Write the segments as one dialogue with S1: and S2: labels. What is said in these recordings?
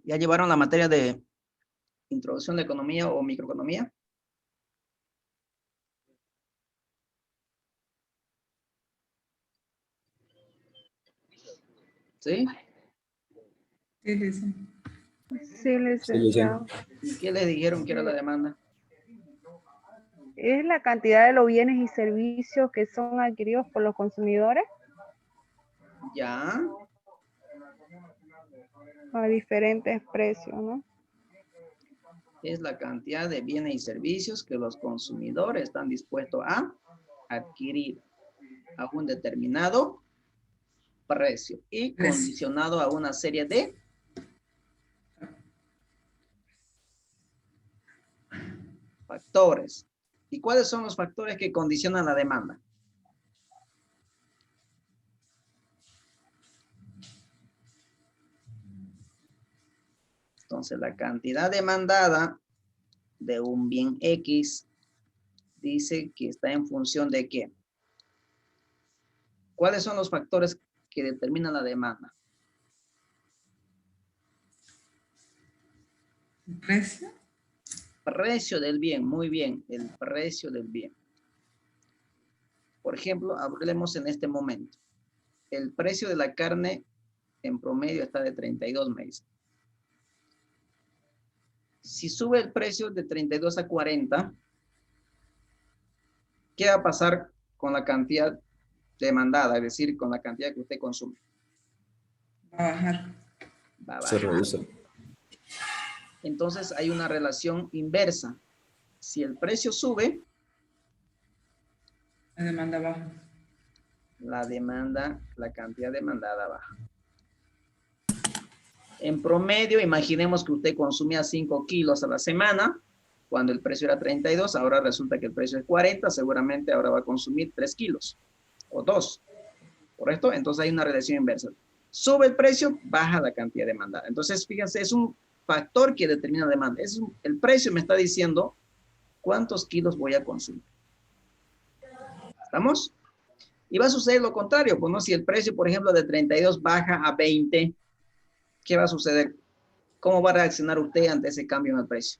S1: ¿Ya llevaron la materia de introducción de economía o microeconomía? ¿Sí?
S2: Sí, dice.
S3: Sí, licenciado.
S1: ¿Y qué les dijeron que era la demanda?
S3: Es la cantidad de los bienes y servicios que son adquiridos por los consumidores
S1: Ya.
S3: a diferentes precios, ¿no?
S1: Es la cantidad de bienes y servicios que los consumidores están dispuestos a adquirir a un determinado precio y condicionado a una serie de factores. ¿Y cuáles son los factores que condicionan la demanda? Entonces, la cantidad demandada de un bien X dice que está en función de qué. ¿Cuáles son los factores que determinan la demanda?
S2: ¿Precio?
S1: Precio del bien, muy bien, el precio del bien. Por ejemplo, hablemos en este momento. El precio de la carne en promedio está de 32 meses. Si sube el precio de 32 a 40, ¿qué va a pasar con la cantidad demandada? Es decir, con la cantidad que usted consume.
S2: Va a bajar.
S1: Va a
S4: Se
S1: bajar.
S4: reduce.
S1: Entonces hay una relación inversa. Si el precio sube,
S2: La demanda baja.
S1: la demanda, la cantidad demandada baja. En promedio, imaginemos que usted consumía 5 kilos a la semana, cuando el precio era 32, ahora resulta que el precio es 40, seguramente ahora va a consumir 3 kilos o 2, ¿correcto? Entonces hay una relación inversa. Sube el precio, baja la cantidad demandada. Entonces, fíjense, es un factor que determina la demanda. El precio me está diciendo cuántos kilos voy a consumir. ¿Estamos? Y va a suceder lo contrario, pues no, si el precio, por ejemplo, de 32 baja a 20, ¿qué va a suceder? ¿Cómo va a reaccionar usted ante ese cambio en el precio?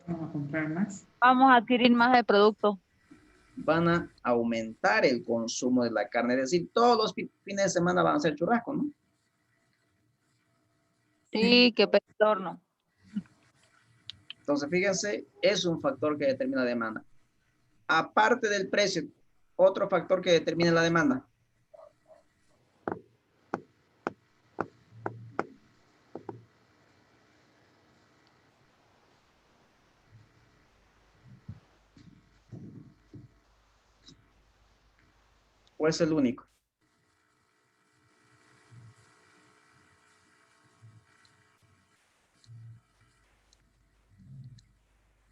S2: Vamos a comprar más.
S5: Vamos a adquirir más de producto.
S1: Van a aumentar el consumo de la carne, es decir, todos los fines de semana van a ser churrasco, ¿no?
S5: Sí, qué retorno.
S1: Entonces, fíjense, es un factor que determina la demanda. Aparte del precio, otro factor que determina la demanda. ¿O es el único?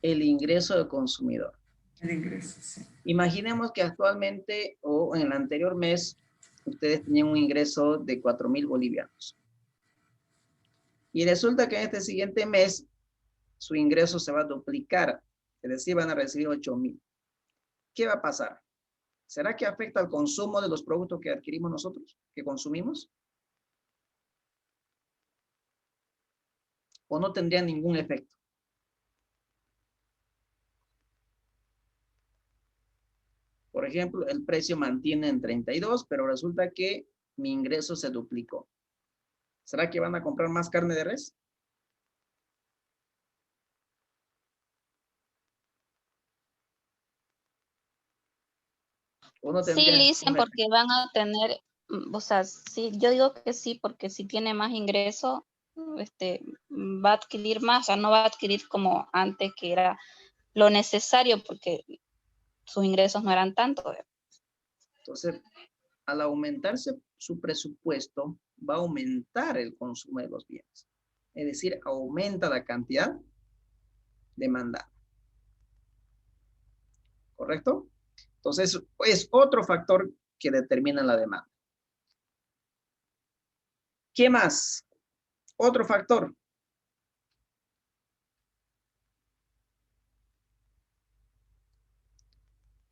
S1: El ingreso del consumidor.
S2: El ingreso, sí.
S1: Imaginemos que actualmente o en el anterior mes ustedes tenían un ingreso de 4,000 bolivianos. Y resulta que en este siguiente mes su ingreso se va a duplicar, es decir, van a recibir 8,000. ¿Qué va a pasar? ¿Será que afecta al consumo de los productos que adquirimos nosotros, que consumimos? ¿O no tendría ningún efecto? Por ejemplo, el precio mantiene en 32, pero resulta que mi ingreso se duplicó. ¿Será que van a comprar más carne de res? ¿O no
S6: Sí,
S1: tendría
S6: dicen
S1: un efecto?
S6: porque van a tener, o sea, sí, yo digo que sí, porque si tiene más ingreso, va a adquirir más, o sea, no va a adquirir como antes que era lo necesario porque sus ingresos no eran tanto.
S1: Entonces, al aumentarse su presupuesto, va a aumentar el consumo de los bienes. Es decir, aumenta la cantidad demandada. ¿Correcto? Entonces, es otro factor que determina la demanda. ¿Qué más? Otro factor.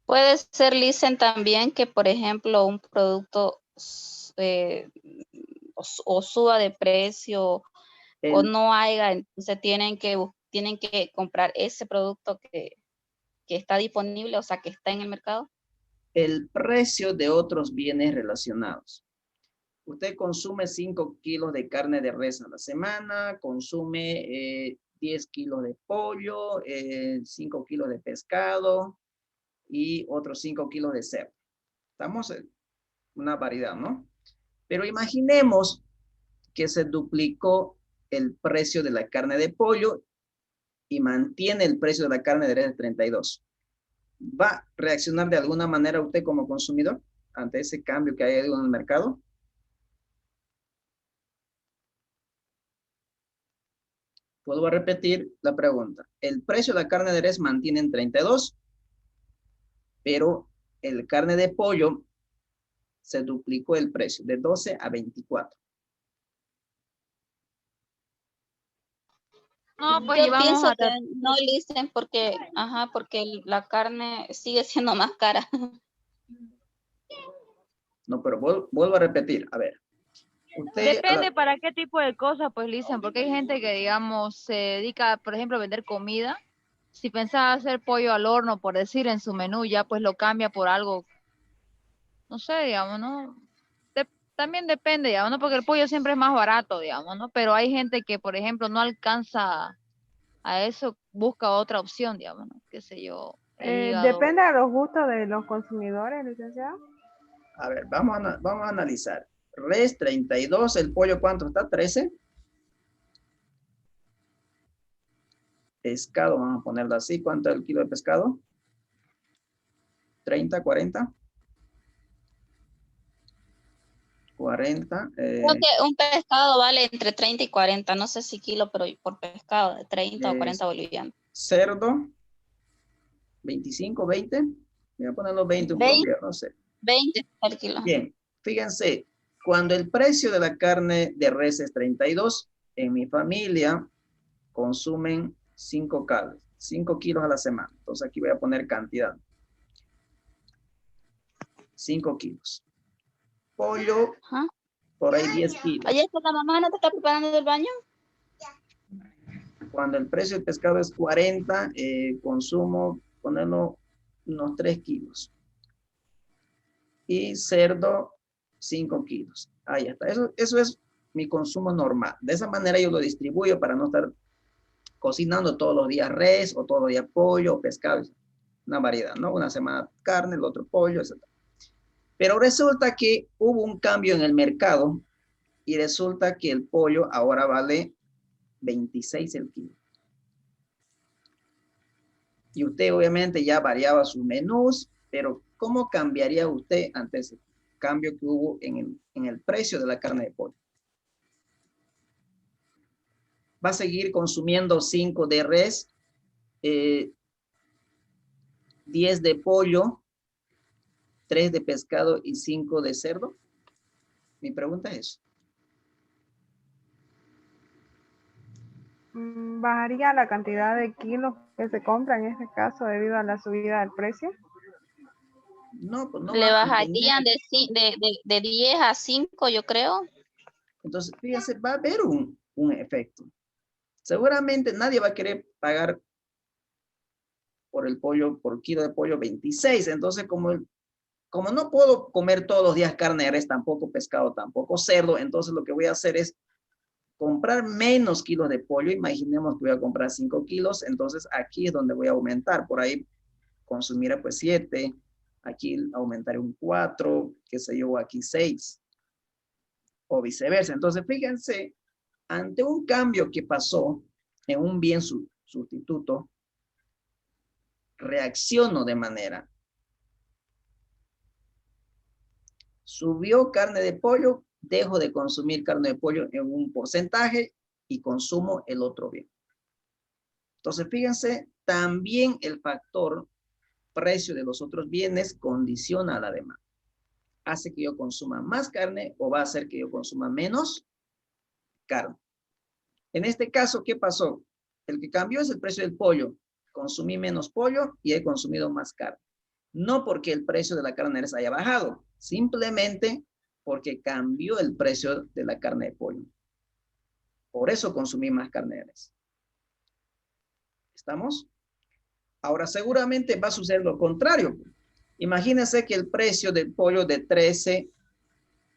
S6: Puede ser, dicen también que, por ejemplo, un producto, o suba de precio o
S1: El,
S6: no haya, entonces tienen que comprar ese producto que está disponible, o sea, que está en el mercado.
S1: el precio de otros bienes relacionados. Usted consume 5 kilos de carne de res a la semana, consume 10 kilos de pollo, 5 kilos de pescado y otros 5 kilos de cerdo. Estamos en una variedad, ¿no? Pero imaginemos que se duplicó el precio de la carne de pollo y mantiene el precio de la carne de res de 32. ¿Va a reaccionar de alguna manera usted como consumidor ante ese cambio que hay en el mercado? Vuelvo a repetir la pregunta. El precio de la carne de res mantiene en 32, pero el carne de pollo se duplicó el precio de 12 a 24.
S5: No, pues
S6: Yo
S5: llevamos
S6: pienso
S5: a
S6: que no listen porque la carne sigue siendo más cara.
S1: No, pero vuelvo a repetir. A ver. Usted,
S5: Depende para qué tipo de cosas, pues, Lisa, porque hay gente que, digamos, se dedica, por ejemplo, a vender comida. Si pensaba hacer pollo al horno, por decir, en su menú, ya pues lo cambia por algo, no sé, digamos, ¿no? También depende, digamos, ¿no? Porque el pollo siempre es más barato, digamos, ¿no? Pero hay gente que, por ejemplo, no alcanza a eso, busca otra opción, digamos, ¿no? Qué sé yo, el hígado.
S3: Depende de los gustos de los consumidores, licenciado.
S1: a ver, vamos a analizar. Res 32, el pollo, ¿cuánto está? 13. Pescado, vamos a ponerlo así. ¿Cuánto es el kilo de pescado? 30, 40. 40.
S6: Creo que un pescado vale entre 30 y 40, no sé si kilo, pero por pescado, de 30 o 40 bolivianos.
S1: Cerdo, 25, 20. Voy a poner los 20 un
S6: 20,
S1: promedio, no sé.
S6: 20 al kilo.
S1: Bien, fíjense, cuando el precio de la carne de res es 32, en mi familia consumen 5 kilos a la semana. Entonces aquí voy a poner cantidad. 5 kilos. Pollo,
S6: Ajá.
S1: por ahí 10 kilos.
S6: Oye, ¿la mamá no te está preparando el baño?
S1: Cuando el precio del pescado es 40, consumo, ponerlo unos 3 kilos. Y cerdo, 5 kilos. Ahí está. Eso es mi consumo normal. De esa manera yo lo distribuyo para no estar cocinando todos los días res o todos los días pollo o pescado. Una variedad, ¿no? Una semana carne, el otro pollo, etc. Pero resulta que hubo un cambio en el mercado y resulta que el pollo ahora vale 26 el kilo. Y usted obviamente ya variaba sus menús, pero ¿cómo cambiaría usted ante ese cambio que hubo en el precio de la carne de pollo? ¿Va a seguir consumiendo 5 de res, 10 de pollo, 3 de pescado y 5 de cerdo? Mi pregunta es eso.
S3: ¿Bajaría la cantidad de kilos que se compra en este caso debido a la subida del precio?
S1: No, pues no
S6: Le
S1: va a
S6: bajarían
S1: mantener.
S6: de 10 a 5, yo creo.
S1: Entonces, fíjense, va a haber un efecto. Seguramente nadie va a querer pagar por el pollo, por kilo de pollo 26. Entonces, como no puedo comer todos los días carne de res, tampoco pescado, tampoco cerdo, entonces lo que voy a hacer es comprar menos kilos de pollo. Imaginemos que voy a comprar 5 kilos, entonces aquí es donde voy a aumentar. Por ahí consumiré pues 7, aquí aumentaré un 4, qué sé yo, aquí 6, o viceversa. Entonces, fíjense, ante un cambio que pasó en un bien sustituto, reacciono de manera. Subió carne de pollo, dejo de consumir carne de pollo en un porcentaje y consumo el otro bien. Entonces, fíjense, también el factor precio de los otros bienes condiciona a la demanda. Hace que yo consuma más carne o va a hacer que yo consuma menos carne. En este caso, ¿qué pasó? El que cambió es el precio del pollo. Consumí menos pollo y he consumido más carne. No porque el precio de la carne haya bajado, simplemente porque cambió el precio de la carne de pollo. Por eso consumí más carne de res. ¿Estamos? Ahora, seguramente va a suceder lo contrario. Imagínense que el precio del pollo de 13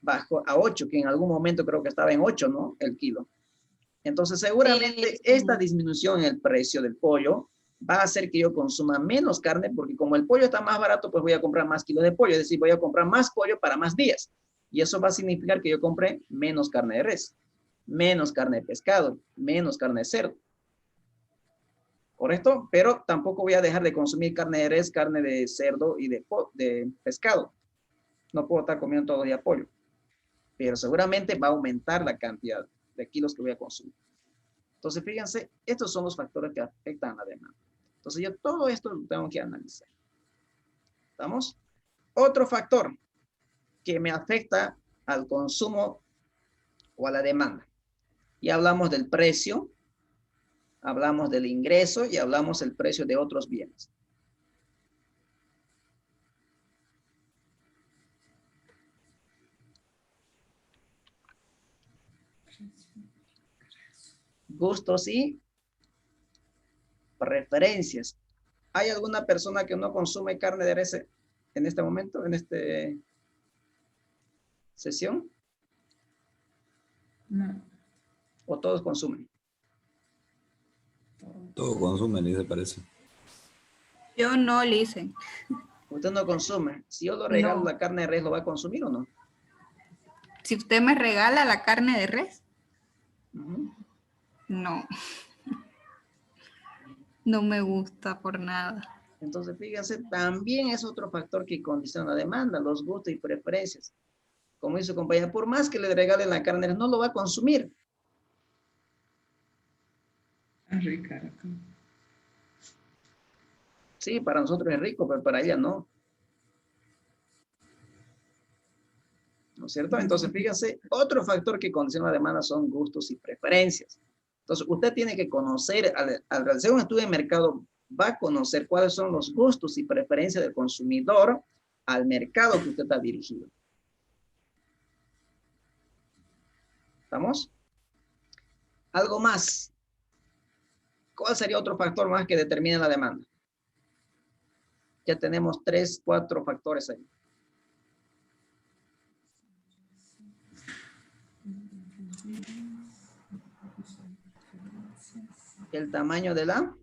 S1: bajó a 8, que en algún momento creo que estaba en 8, ¿no? El kilo. Entonces, seguramente
S6: Sí.
S1: esta disminución en el precio del pollo va a hacer que yo consuma menos carne, porque como el pollo está más barato, pues voy a comprar más kilos de pollo, es decir, voy a comprar más pollo para más días. Y eso va a significar que yo compre menos carne de res, menos carne de pescado, menos carne de cerdo. ¿Correcto? Pero tampoco voy a dejar de consumir carne de res, carne de cerdo y de pescado. No puedo estar comiendo todo el día pollo. Pero seguramente va a aumentar la cantidad de kilos que voy a consumir. Entonces, fíjense, estos son los factores que afectan a la demanda. Entonces, yo todo esto lo tengo que analizar. ¿Estamos? Otro factor que me afecta al consumo o a la demanda. Ya hablamos del precio, hablamos del ingreso y hablamos del precio de otros bienes. Gustos y preferencias. ¿Hay alguna persona que no consume carne de res en este momento, en esta sesión?
S2: No.
S1: ¿O todos consumen?
S4: Todo consume, dice, parece.
S7: Yo no, Licen.
S1: Usted no consume. Si yo le regalo
S7: No.
S1: la carne de res, ¿lo va a consumir o no?
S7: Si usted me regala la carne de res,
S1: Ujú.
S7: no. No me gusta por nada.
S1: Entonces, fíjense, también es otro factor que condiciona la demanda, los gustos y preferencias. Como dice su compañera, por más que le regalen la carne de res, no lo va a consumir.
S2: Es rica.
S1: Sí, para nosotros es rico, pero para ella no. ¿No es cierto? Entonces, fíjense, otro factor que condiciona la demanda son gustos y preferencias. Entonces, usted tiene que conocer, al realizar un estudio de mercado, va a conocer cuáles son los gustos y preferencias del consumidor al mercado que usted está dirigido. ¿Estamos? Algo más. ¿Cuál sería otro factor más que determine la demanda? Ya tenemos 3, 4 factores ahí. El tamaño de la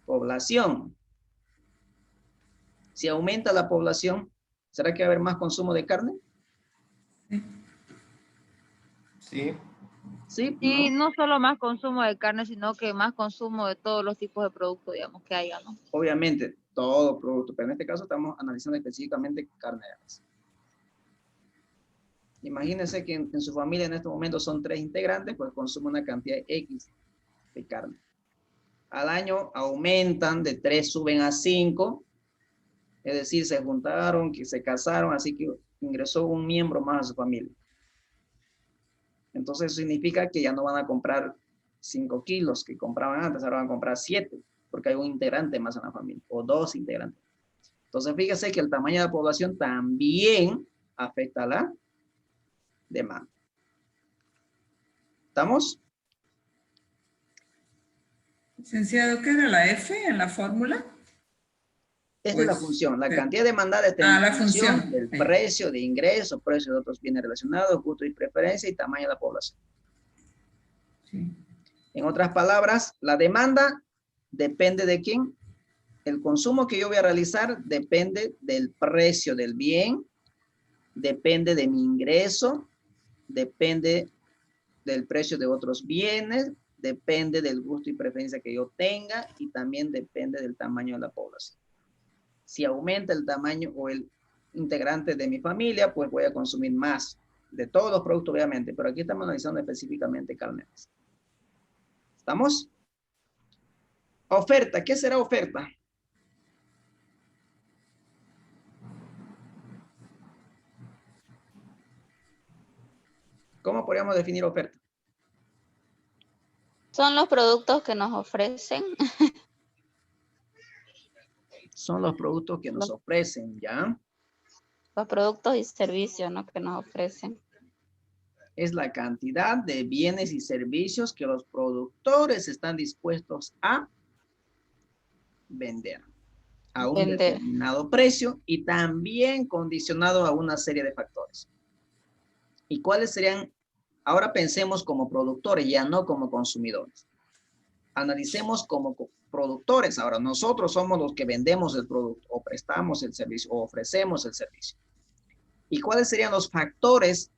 S1: población. Si aumenta la población, ¿será que va a haber más consumo de carne?
S8: Sí.
S1: Sí,
S5: Y
S1: ¿no?
S5: no solo más consumo de carne, sino que más consumo de todos los tipos de productos, digamos, que haya, ¿no?
S1: Obviamente, todo producto, pero en este caso estamos analizando específicamente carne de res. Imagínense que en su familia en este momento son 3 integrantes, pues consume una cantidad X de carne. Al año aumentan, de 3 suben a 5, es decir, se juntaron, que se casaron, así que ingresó un miembro más a su familia. Entonces eso significa que ya no van a comprar 5 kilos que compraban antes, ahora van a comprar 7, porque hay un integrante más en la familia, o 2 integrantes. Entonces fíjese que el tamaño de la población también afecta a la demanda. ¿Estamos?
S2: Licenciado, ¿qué era la F en la fórmula?
S1: Esta es la
S2: Pues,
S1: función, la
S2: sí.
S1: cantidad demandada está en
S2: La
S1: función
S2: función.
S1: del
S2: Sí.
S1: precio de ingreso, precio de otros bienes relacionados, gusto y preferencia y tamaño de la población.
S2: Sí.
S1: En otras palabras, la demanda depende de quién. El consumo que yo voy a realizar depende del precio del bien, depende de mi ingreso, depende del precio de otros bienes, depende del gusto y preferencia que yo tenga y también depende del tamaño de la población. Si aumenta el tamaño o el integrante de mi familia, pues voy a consumir más de todos los productos, obviamente, pero aquí estamos analizando específicamente carnes. ¿Estamos? Oferta, ¿qué será oferta? ¿Cómo podríamos definir oferta?
S6: Son los productos que nos ofrecen.
S1: Son los productos que nos ofrecen, ¿ya?
S6: Los productos y servicios, ¿no? Que nos ofrecen.
S1: Es la cantidad de bienes y servicios que los productores están dispuestos a vender a un
S6: Vender.
S1: determinado precio y también condicionado a una serie de factores. ¿Y cuáles serían? Ahora pensemos como productores, ya no como consumidores. Analicemos como productores. Ahora, nosotros somos los que vendemos el producto o prestamos el servicio o ofrecemos el servicio. ¿Y cuáles serían los factores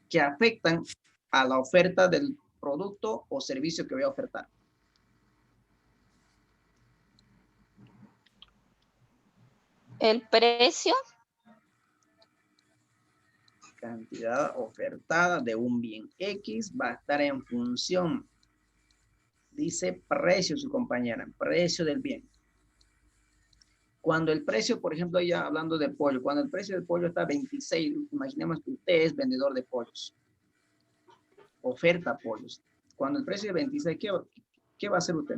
S1: que afectan a la oferta del producto o servicio que voy a ofertar?
S6: El precio,
S1: Cantidad ofertada de un bien X va a estar en función, dice precio su compañera, precio del bien. Cuando el precio, por ejemplo, ya hablando de pollo, cuando el precio del pollo está a 26, imaginemos que usted es vendedor de pollos, oferta pollos. Cuando el precio es 26, ¿qué va a hacer usted?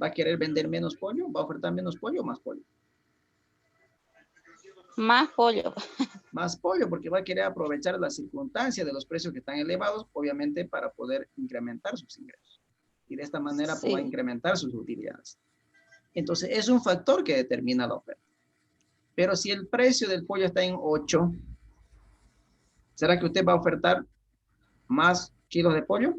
S1: ¿Va a querer vender menos pollo? ¿Va a ofertar menos pollo o más pollo?
S6: más pollo.
S1: Más pollo, porque va a querer aprovechar las circunstancias de los precios que están elevados, obviamente para poder incrementar sus ingresos. Y de esta manera
S6: Sí.
S1: pueda incrementar sus utilidades. Entonces, es un factor que determina la oferta. Pero si el precio del pollo está en 8, ¿será que usted va a ofertar más kilos de pollo?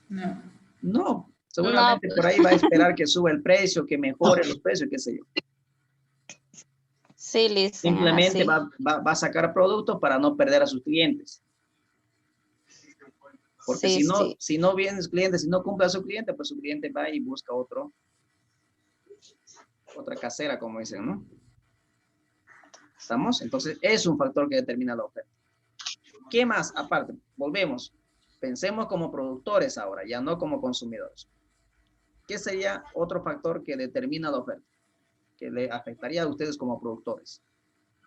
S2: No.
S1: No. Seguramente
S6: No.
S1: por ahí va a esperar que suba el precio, que mejore los precios, qué sé yo.
S6: Sí, Licen,
S1: Simplemente
S6: así.
S1: va a sacar productos para no perder a sus clientes. Porque
S6: Sí, sí.
S1: si no viene su cliente, si no cumple a su cliente, pues su cliente va y busca otra casera, como dicen, ¿no? ¿Estamos? Entonces, es un factor que determina la oferta. ¿Qué más? Aparte, volvemos. Pensemos como productores ahora, ya no como consumidores. ¿Qué sería otro factor que determina la oferta? Que le afectaría a ustedes como productores,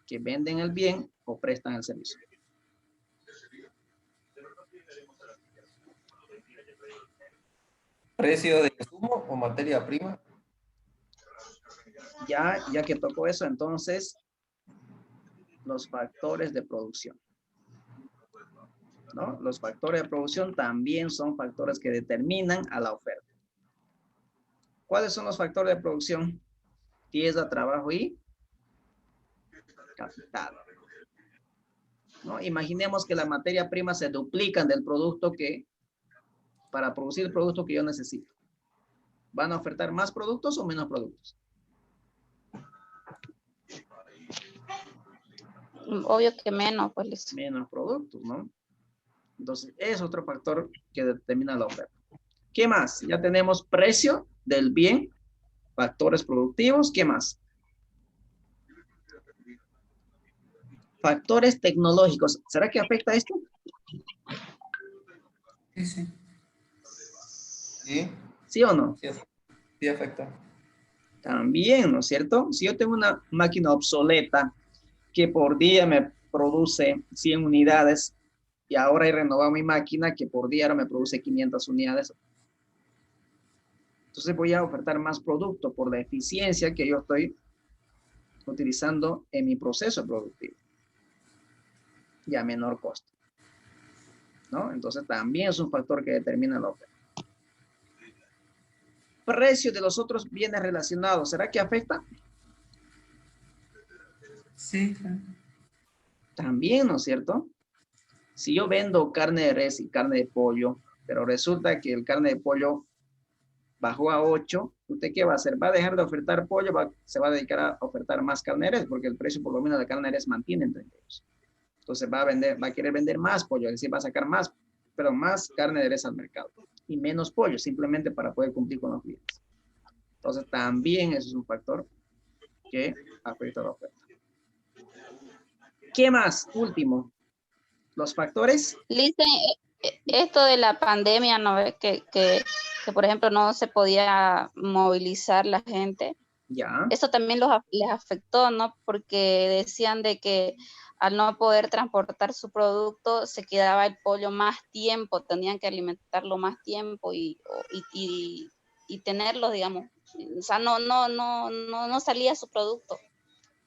S1: que venden el bien o prestan el servicio.
S8: ¿Precio de insumo o materia prima?
S1: Ya que tocó eso, entonces, los factores de producción, ¿no? Los factores de producción también son factores que determinan a la oferta. ¿Cuáles son los factores de producción? Tierra, trabajo y capital, ¿no? Imaginemos que la materia prima se duplican del producto para producir el producto que yo necesito. ¿Van a ofertar más productos o menos productos?
S6: Obvio que menos, pues, Licen.
S1: Menos productos, ¿no? Entonces, es otro factor que determina la oferta. ¿Qué más? Ya tenemos precio del bien, factores productivos. ¿Qué más? Factores tecnológicos. ¿Será que afecta esto?
S2: Sí, sí.
S8: Sí,
S1: ¿Sí o no?
S8: sí afecta.
S1: También, ¿no es cierto? Si yo tengo una máquina obsoleta que por día me produce 100 unidades y ahora he renovado mi máquina que por día ahora me produce 500 unidades, entonces voy a ofertar más producto por la eficiencia que yo estoy utilizando en mi proceso productivo y a menor costo, ¿no? Entonces también es un factor que determina la oferta. Precio de los otros bienes relacionados, ¿será que afecta?
S2: Sí, claro.
S1: También, ¿no es cierto? Si yo vendo carne de res y carne de pollo, pero resulta que el carne de pollo bajó a 8, ¿usted qué va a hacer? ¿Va a dejar de ofertar pollo? ¿Se va a dedicar a ofertar más carne de res? Porque el precio por lo menos de la carne de res mantiene en 32. Entonces va a querer vender más pollo, es decir, va a sacar más carne de res al mercado y menos pollo, simplemente para poder cumplir con los clientes. Entonces también eso es un factor que afecta a la oferta. ¿Qué más? Último, los factores.
S6: Licen, esto de la pandemia, ¿no ves? Que, por ejemplo, no se podía movilizar la gente.
S1: Ya.
S6: Eso también les afectó, ¿no? Porque decían de que al no poder transportar su producto, se quedaba el pollo más tiempo, tenían que alimentarlo más tiempo y tenerlo, digamos. O sea, no salía su producto.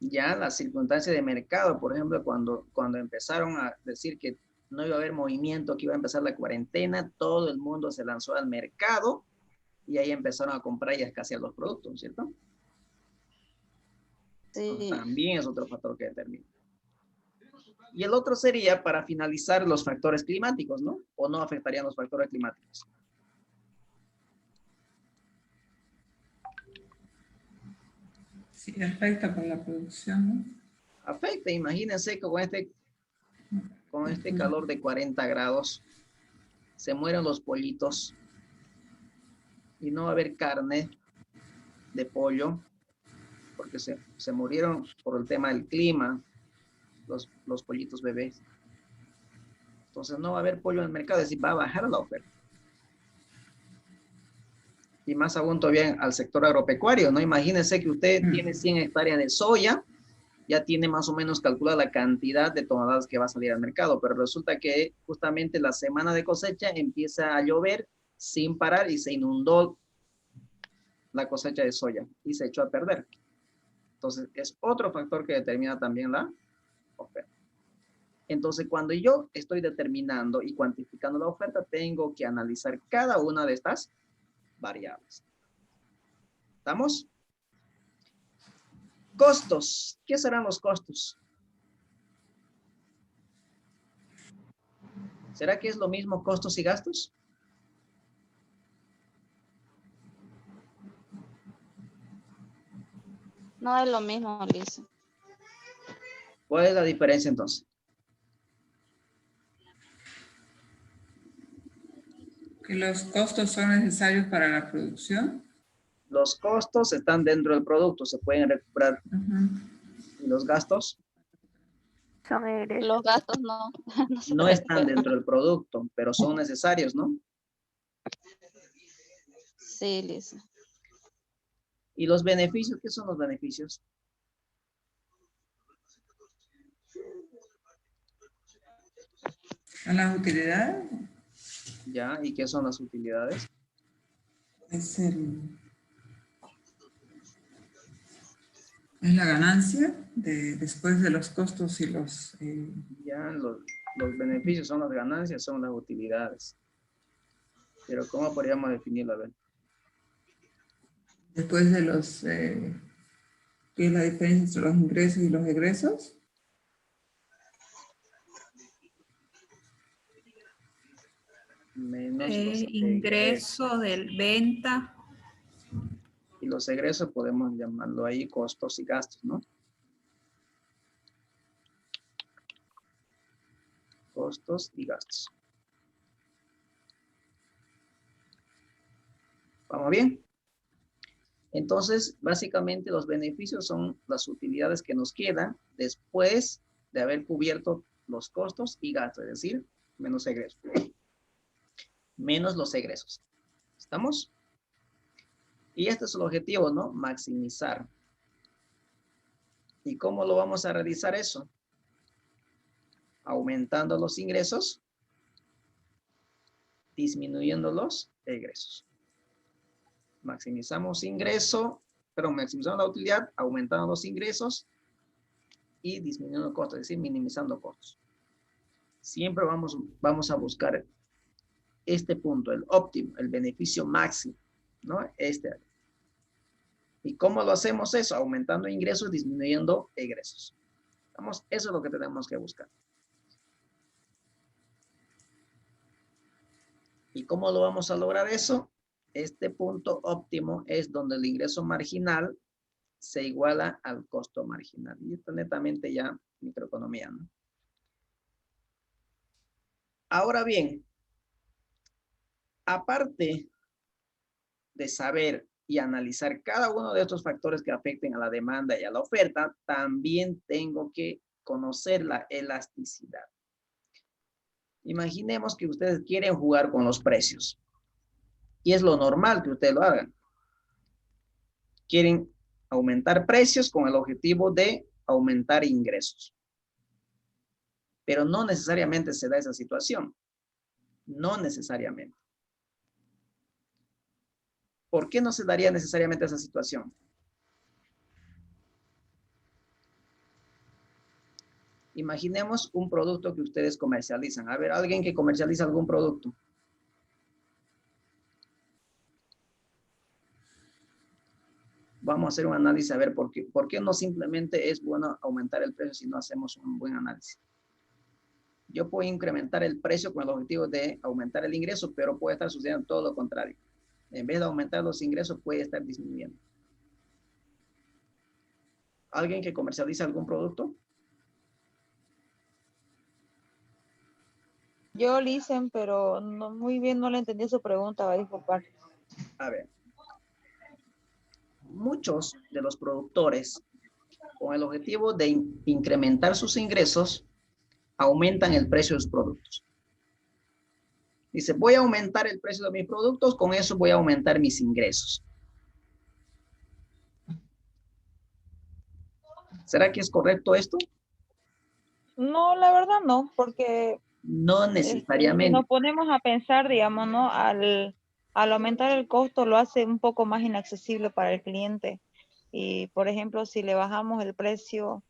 S1: Ya las circunstancias de mercado, por ejemplo, cuando empezaron a decir que no iba a haber movimiento, que iba a empezar la cuarentena, todo el mundo se lanzó al mercado y ahí empezaron a comprar y a escasear los productos, ¿cierto? Entonces,
S6: Sí.
S1: también es otro factor que determina. Y el otro sería, para finalizar, los factores climáticos, ¿no? ¿O no afectarían los factores climáticos?
S2: Sí, afecta por la producción, ¿no?
S1: Afecta, imagínense que con este calor de 40 grados, se mueren los pollitos y no va a haber carne de pollo, porque se murieron por el tema del clima, los pollitos bebés. Entonces no va a haber pollo en el mercado, es decir, va a bajar la oferta. Y más aún todavía al sector agropecuario, ¿no? Imagínense que usted tiene 100 hectáreas de soya, ya tiene más o menos calculada la cantidad de toneladas que va a salir al mercado, pero resulta que justamente la semana de cosecha empieza a llover sin parar y se inundó la cosecha de soya y se echó a perder. Entonces, es otro factor que determina también la oferta. Entonces, cuando yo estoy determinando y cuantificando la oferta, tengo que analizar cada una de estas variables. ¿Estamos? Costos. ¿Qué serán los costos? ¿Será que es lo mismo costos y gastos?
S6: No es lo mismo, Lisa.
S1: ¿Cuál es la diferencia entonces?
S2: Que los costos son necesarios para la producción.
S1: Los costos están dentro del producto, se pueden recuperar. ¿Y los gastos?
S3: Son egresos.
S6: Los gastos no, no se
S1: No están
S6: recuperan.
S1: dentro del producto, pero son necesarios, ¿no?
S6: Sí, Lisa.
S1: ¿Y los beneficios? ¿Qué son los beneficios?
S2: ¿Son las utilidades?
S1: ¿Ya? ¿Y qué son las utilidades?
S2: Es la ganancia después de los costos y los...
S1: Ya, los beneficios son las ganancias, son las utilidades. Pero ¿cómo podríamos definirlo? A ver.
S2: después de los... ¿qué es la diferencia entre los ingresos y los egresos?
S1: Menos los egresos.
S7: Ingreso del venta.
S1: Y los egresos podemos llamarlo ahí costos y gastos, ¿no? Costos y gastos. ¿Vamos bien? Entonces, básicamente los beneficios son las utilidades que nos quedan después de haber cubierto los costos y gastos, es decir, menos egresos. Menos los egresos. ¿Estamos? Y este es el objetivo, ¿no? Maximizar. ¿Y cómo lo vamos a realizar eso? Aumentando los ingresos, disminuyendo los egresos. Maximizamos ingreso, pero maximizamos la utilidad, aumentando los ingresos y disminuyendo costos, es decir, minimizando costos. Siempre vamos a buscar este punto, el óptimo, el beneficio máximo, ¿no? ¿Y cómo lo hacemos eso? Aumentando ingresos, disminuyendo egresos. Vamos, eso es lo que tenemos que buscar. ¿Y cómo lo vamos a lograr eso? Este punto óptimo es donde el ingreso marginal se iguala al costo marginal. Y esto netamente ya microeconomía, ¿no? Ahora bien, aparte de saber y analizar cada uno de estos factores que afecten a la demanda y a la oferta, también tengo que conocer la elasticidad. Imaginemos que ustedes quieren jugar con los precios. Y es lo normal que ustedes lo hagan. Quieren aumentar precios con el objetivo de aumentar ingresos. Pero no necesariamente se da esa situación. No necesariamente. ¿Por qué no se daría necesariamente esa situación? Imaginemos un producto que ustedes comercializan. A ver, alguien que comercializa algún producto. Vamos a hacer un análisis a ver por qué no simplemente es bueno aumentar el precio si no hacemos un buen análisis. Yo puedo incrementar el precio con el objetivo de aumentar el ingreso, pero puede estar sucediendo todo lo contrario. En vez de aumentar los ingresos, puede estar disminuyendo. ¿Alguien que comercializa algún producto?
S5: Yo, Licen, pero no, muy bien no le entendí su pregunta, va a disculpar.
S1: A ver. Muchos de los productores, con el objetivo de incrementar sus ingresos, aumentan el precio de sus productos. Dice, voy a aumentar el precio de mis productos, con eso voy a aumentar mis ingresos. ¿Será que es correcto esto?
S5: No, la verdad no, porque
S1: No
S5: si
S1: necesariamente.
S5: nos ponemos a pensar, digamos, ¿no? Al aumentar el costo lo hace un poco más inaccesible para el cliente. Y, por ejemplo, si le bajamos el precio,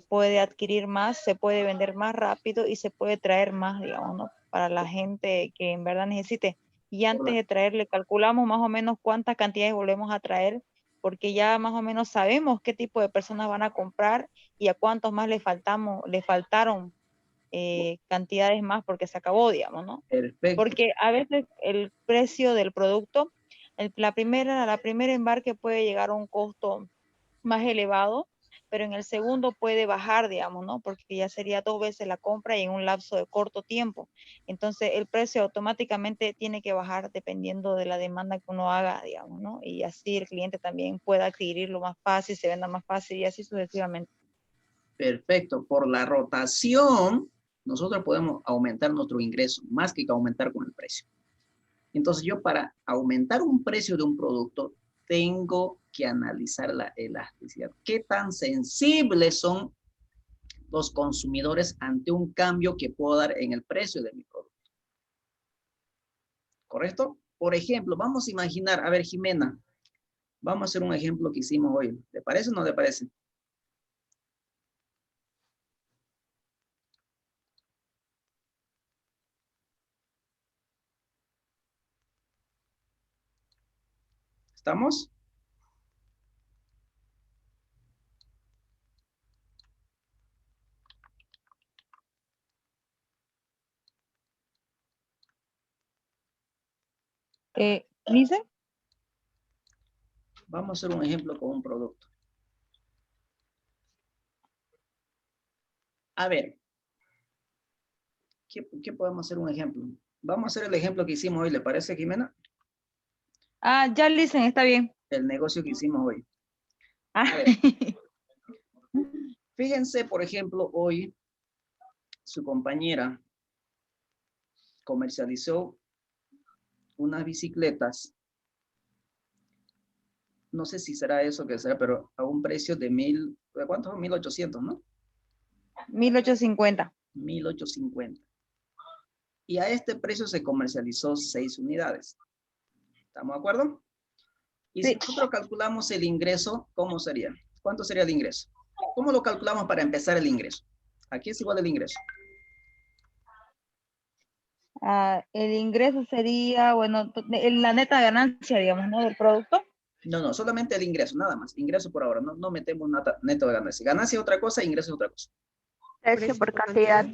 S5: puede adquirir más, se puede vender más rápido y se puede traer más, digamos, ¿no? Para la gente que en verdad necesite. Y antes de traerle, calculamos más o menos cuántas cantidades volvemos a traer, porque ya más o menos sabemos qué tipo de personas van a comprar y a cuántos más le faltaron cantidades más porque se acabó, digamos, ¿no?
S1: Perfecto.
S5: Porque a veces el precio del producto, la primera embarque puede llegar a un costo más elevado, pero en el segundo puede bajar, digamos, ¿no? Porque ya sería 2 veces la compra y en un lapso de corto tiempo. Entonces, el precio automáticamente tiene que bajar dependiendo de la demanda que uno haga, digamos, ¿no? Y así el cliente también pueda adquirirlo más fácil, se venda más fácil y así sucesivamente.
S1: Perfecto. Por la rotación, nosotros podemos aumentar nuestro ingreso, más que aumentar con el precio. Entonces, yo para aumentar un precio de un producto, tengo que analizar la elasticidad. ¿Qué tan sensibles son los consumidores ante un cambio que puedo dar en el precio de mi producto? ¿Correcto? Por ejemplo, vamos a imaginar, a ver, Jimena, vamos a hacer un ejemplo que hicimos hoy. ¿Le parece o no le parece? ¿Estamos?
S5: ¿Lice?
S1: Vamos a hacer un ejemplo con un producto. A ver, ¿qué podemos hacer un ejemplo? Vamos a hacer el ejemplo que hicimos hoy, ¿le parece, Jimena?
S5: Ah, ya, Licen, está bien.
S1: El negocio que hicimos hoy.
S5: Ah.
S1: A ver, fíjense, por ejemplo, hoy su compañera comercializó unas bicicletas. No sé si será eso que será, pero a un precio de ¿cuánto? 1.800, ¿no?
S5: 1850.
S1: 1.850. Y a este precio se comercializó 6 unidades. ¿Estamos de acuerdo? Y si nosotros calculamos el ingreso, ¿cómo sería? ¿Cuánto sería el ingreso? ¿Cómo lo calculamos para empezar el ingreso? Aquí es igual el ingreso.
S5: El ingreso sería, bueno, la neta ganancia, digamos, ¿no? Del producto.
S1: No, solamente el ingreso, nada más. Ingreso por ahora, no metemos neto de ganancia. Ganancia es otra cosa, ingreso es otra cosa.
S3: Precio por cantidad.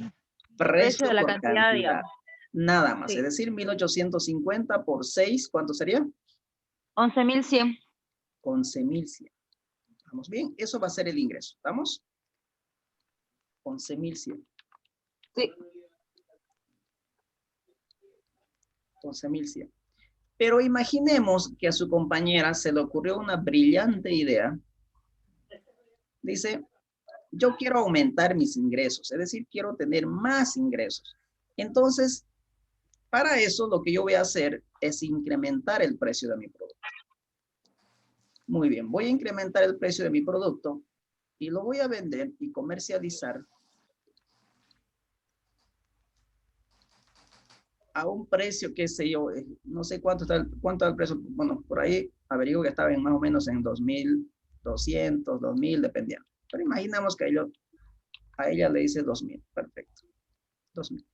S1: Precio
S5: de la
S1: por
S5: cantidad, digamos.
S1: Nada más,
S5: Sí.
S1: es decir, 1.850 por 6, ¿cuánto sería?
S5: 11.100.
S1: 11.100. ¿Estamos bien? Eso va a ser el ingreso, ¿estamos? 11.100.
S5: Sí.
S1: 11.100. Pero imaginemos que a su compañera se le ocurrió una brillante idea. Dice, yo quiero aumentar mis ingresos, es decir, quiero tener más ingresos. Entonces, para eso lo que yo voy a hacer es incrementar el precio de mi producto. Muy bien, voy a incrementar el precio de mi producto y lo voy a vender y comercializar a un precio, qué sé yo, no sé cuánto está el precio, bueno, por ahí averiguo que estaba en más o menos en 2.200, 2.000, dependiendo. Pero imaginamos que yo A ella le dice 2.000. Perfecto. 2.000.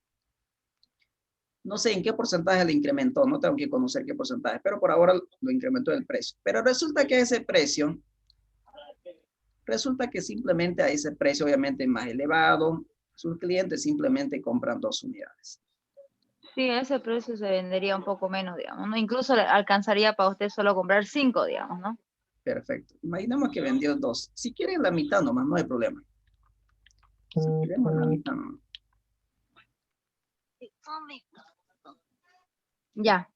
S1: No sé en qué porcentaje le incrementó, no tengo que conocer qué porcentaje, pero por ahora lo incrementó el precio. Pero resulta que ese precio, resulta que simplemente a ese precio obviamente más elevado, sus clientes simplemente compran 2 unidades.
S5: Sí, a ese precio se vendería un poco menos, digamos, ¿no? Incluso le alcanzaría para usted solo comprar 5, digamos, ¿no?
S1: Perfecto. Imaginemos que vendió 2. Si quieren la mitad nomás, no hay problema. Si queremos la mitad nomás.
S5: Ya.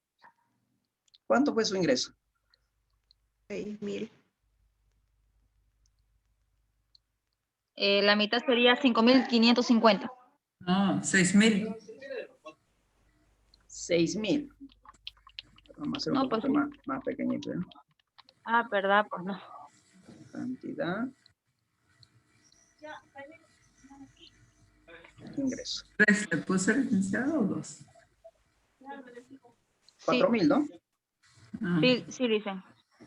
S1: ¿Cuánto fue su ingreso?
S7: 6.000.
S5: La mitad sería 5.550.
S2: No, 6.000.
S1: 6.000. Vamos a hacer un
S5: No,
S1: poquito
S5: pues sí.
S1: más pequeñito, ¿eh?
S5: Ah, verdad, pues no.
S1: Cantidad. Ingreso.
S2: ¿3 le puse licenciado o 2?
S1: 4.000, ¿no?
S2: Ah,
S5: Sí, sí, dicen.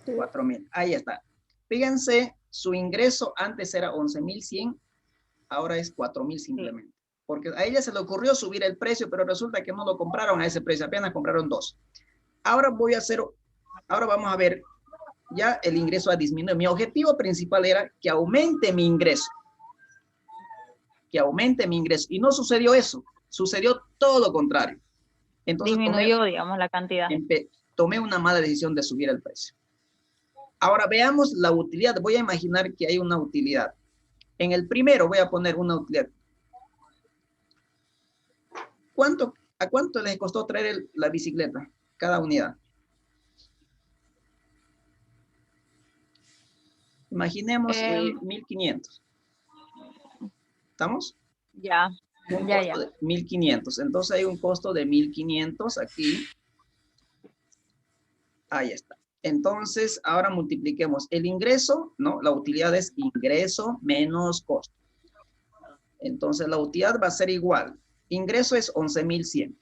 S1: 4.000. Ahí está. Fíjense, su ingreso antes era 11.100, ahora es 4.000 simplemente. Porque a ella se le ocurrió subir el precio, pero resulta que no lo compraron a ese precio, apenas compraron 2. Ahora vamos a ver, ya el ingreso ha disminuido. Mi objetivo principal era que aumente mi ingreso. Que aumente mi ingreso. Y no sucedió eso. Sucedió todo lo contrario. Entonces
S5: Disminuyó, digamos, la cantidad.
S1: tomé una mala decisión de subir el precio. Ahora veamos la utilidad. Voy a imaginar que hay una utilidad. En el primero voy a poner una utilidad. ¿A cuánto les costó traer la bicicleta? Cada unidad. Imaginemos 1.500. ¿Estamos?
S5: Ya.
S1: Un
S5: Ya,
S1: costo
S5: ya.
S1: de 1.500. Entonces hay un costo de 1.500 aquí. Ahí está. Entonces, ahora multipliquemos el ingreso, ¿no? La utilidad es ingreso menos costo. Entonces, la utilidad va a ser igual. Ingreso es 11.100.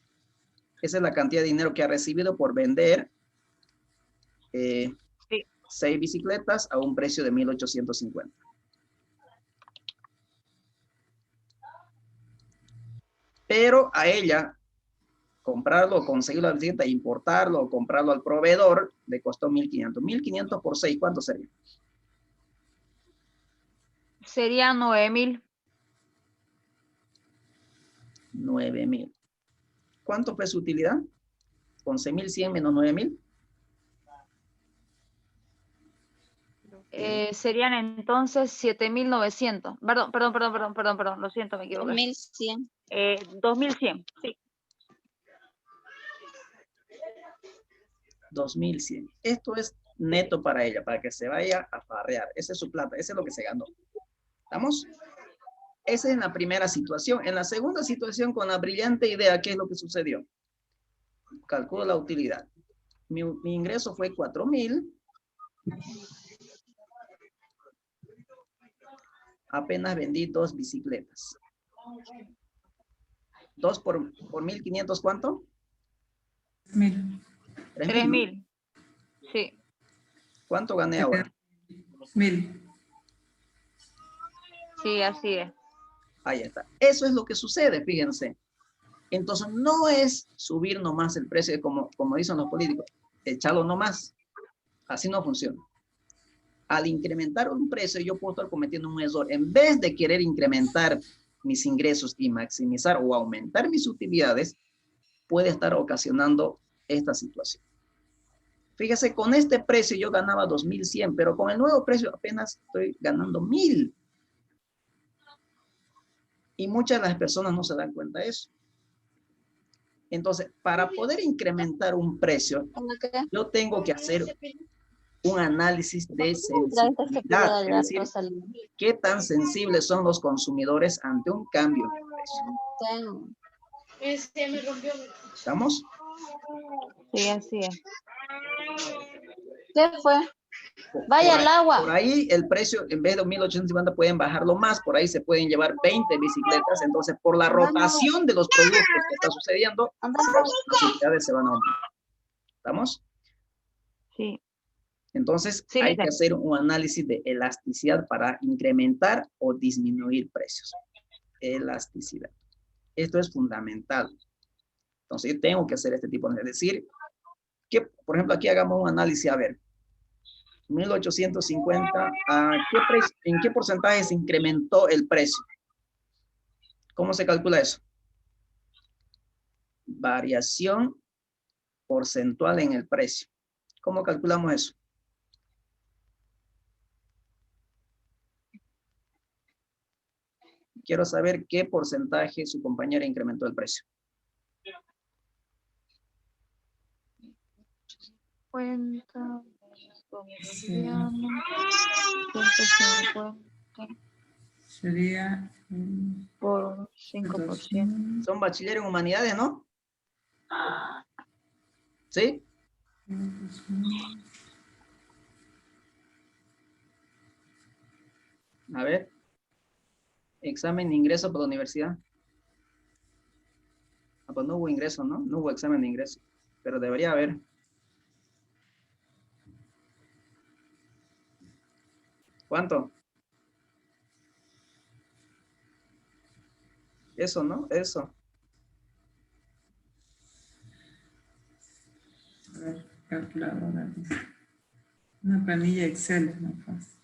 S1: Esa es la cantidad de dinero que ha recibido por vender 6 bicicletas a un precio de 1.850. Pero a ella, comprarlo, conseguirlo la bicicleta, importarlo o comprarlo al proveedor, le costó 1.500. 1.500 por 6, ¿cuánto sería?
S5: Sería 9.000.
S1: 9.000. ¿Cuánto fue su utilidad? 11.100 menos 9.000.
S5: Serían entonces 7.900. Perdón, lo siento, me equivoqué.
S6: 2.100.
S5: 2.100, sí.
S1: 2.100. Esto es neto para ella, para que se vaya a farrear. Esa es su plata, ese es lo que se ganó. ¿Estamos? Esa es en la primera situación. En la segunda situación, con la brillante idea, ¿qué es lo que sucedió? Calculo la utilidad. Mi ingreso fue 4.000. Apenas vendí 2 bicicletas. 2 por 1.500, ¿cuánto?
S2: 3.000.
S5: 3.000. Sí.
S1: ¿Cuánto gané ahora?
S2: 1.000.
S5: Sí, así es.
S1: Ahí está. Eso es lo que sucede, fíjense. Entonces, no es subir nomás el precio, como dicen los políticos, echarlo nomás. Así no funciona. Al incrementar un precio, yo puedo estar cometiendo un error. En vez de querer incrementar mis ingresos y maximizar o aumentar mis utilidades, puede estar ocasionando esta situación. Fíjese, con este precio yo ganaba 2.100, pero con el nuevo precio apenas estoy ganando 1.000. Y muchas de las personas no se dan cuenta de eso. Entonces, para poder incrementar un precio, yo tengo que hacer un análisis de sensibilidad. Es decir, qué tan sensibles son los consumidores ante un cambio de precio. ¿Estamos?
S5: Sí, así es.
S6: ¿Qué fue? Vaya al agua.
S1: Por ahí el precio, en vez de 1.850, pueden bajarlo más. Por ahí se pueden llevar 20 bicicletas. Entonces, por la rotación de los productos que está sucediendo, las utilidades se van a aumentar. ¿Estamos?
S5: Sí.
S1: Entonces,
S5: Sí,
S1: hay que
S5: Lisa.
S1: hacer un análisis de elasticidad para incrementar o disminuir precios. elasticidad. Esto es fundamental. Entonces, yo tengo que hacer este tipo de... Es decir, que, por ejemplo, aquí hagamos un análisis, a ver. 1850, ¿en qué porcentaje se incrementó el precio? ¿Cómo se calcula eso? Variación porcentual en el precio. ¿Cómo calculamos eso? Quiero saber qué porcentaje su compañera incrementó el precio.
S5: 50,
S2: Sí.
S5: 150
S2: Sería
S5: por 5%.
S1: Son bachiller en humanidades, ¿no? ¿Sí? A ver. Examen de ingreso por la universidad. Ah, pues no hubo ingreso, ¿no? No hubo examen de ingreso. Pero debería haber. ¿Cuánto? Eso, ¿no? Eso.
S2: A ver, calculadora. Dice. Una planilla Excel es más fácil.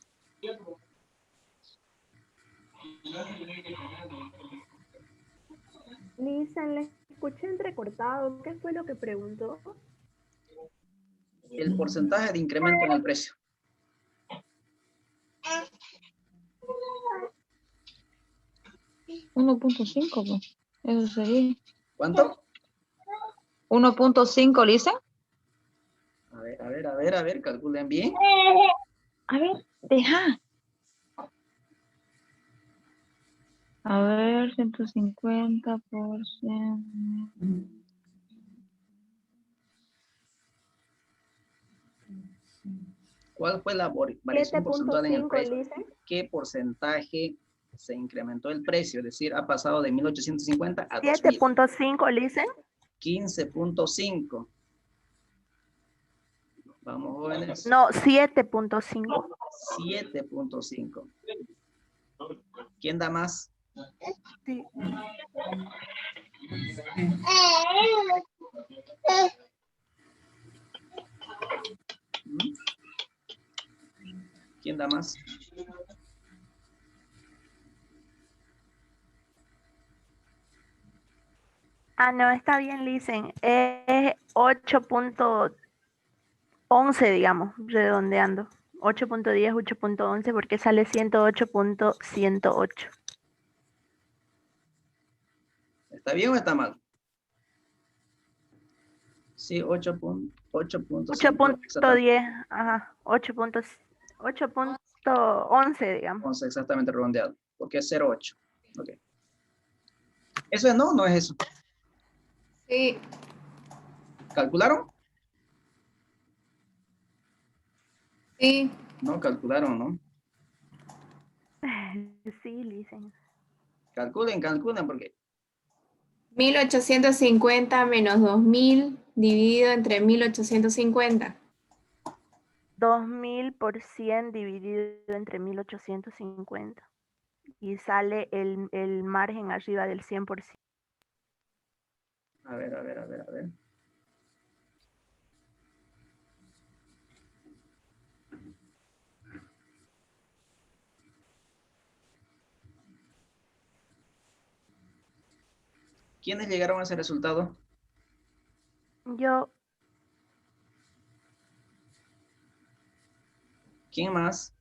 S9: Lisa, le escuché entrecortado. ¿Qué fue lo que preguntó?
S1: El porcentaje de incremento en el precio.
S5: $1.5, pues. Eso sería.
S1: ¿Cuánto?
S5: 1.5, Lisa.
S1: A ver, calculen bien.
S5: A ver, deja. A ver, 150 por 100.
S1: ¿Cuál fue la variación porcentual en el
S9: 7.5,
S1: precio?
S9: Lisa.
S1: ¿Qué porcentaje se incrementó el precio? Es decir, ha pasado de 1850 a 2000.
S9: 7.5, Lisa.
S1: 15.5. Vamos, jóvenes.
S9: No, 7.5.
S1: 7.5. ¿Quién da más?
S9: Sí.
S1: ¿Mm? ¿Quién da más?
S9: Ah, no, está bien, Lisen. Es 8.11, digamos, redondeando. 8.10, 8.11, porque sale 108.108.
S1: ¿Está bien o está mal? Sí, 8.5.
S9: 8.10, ajá, 8.11, digamos.
S1: Entonces, exactamente redondeado, porque es 0.8. Ok. ¿Eso es no o no es eso?
S7: Sí.
S1: ¿Calcularon?
S7: Sí.
S1: No, calcularon, ¿no?
S9: Sí, Lisen.
S1: Calculen, porque
S10: 1850 menos 2000 dividido entre 1850.
S9: 2000 por 100 dividido entre 1850. Y sale el margen arriba del 100%.
S1: A ver. ¿Quiénes llegaron a ese resultado?
S9: Yo,
S1: ¿Quién más?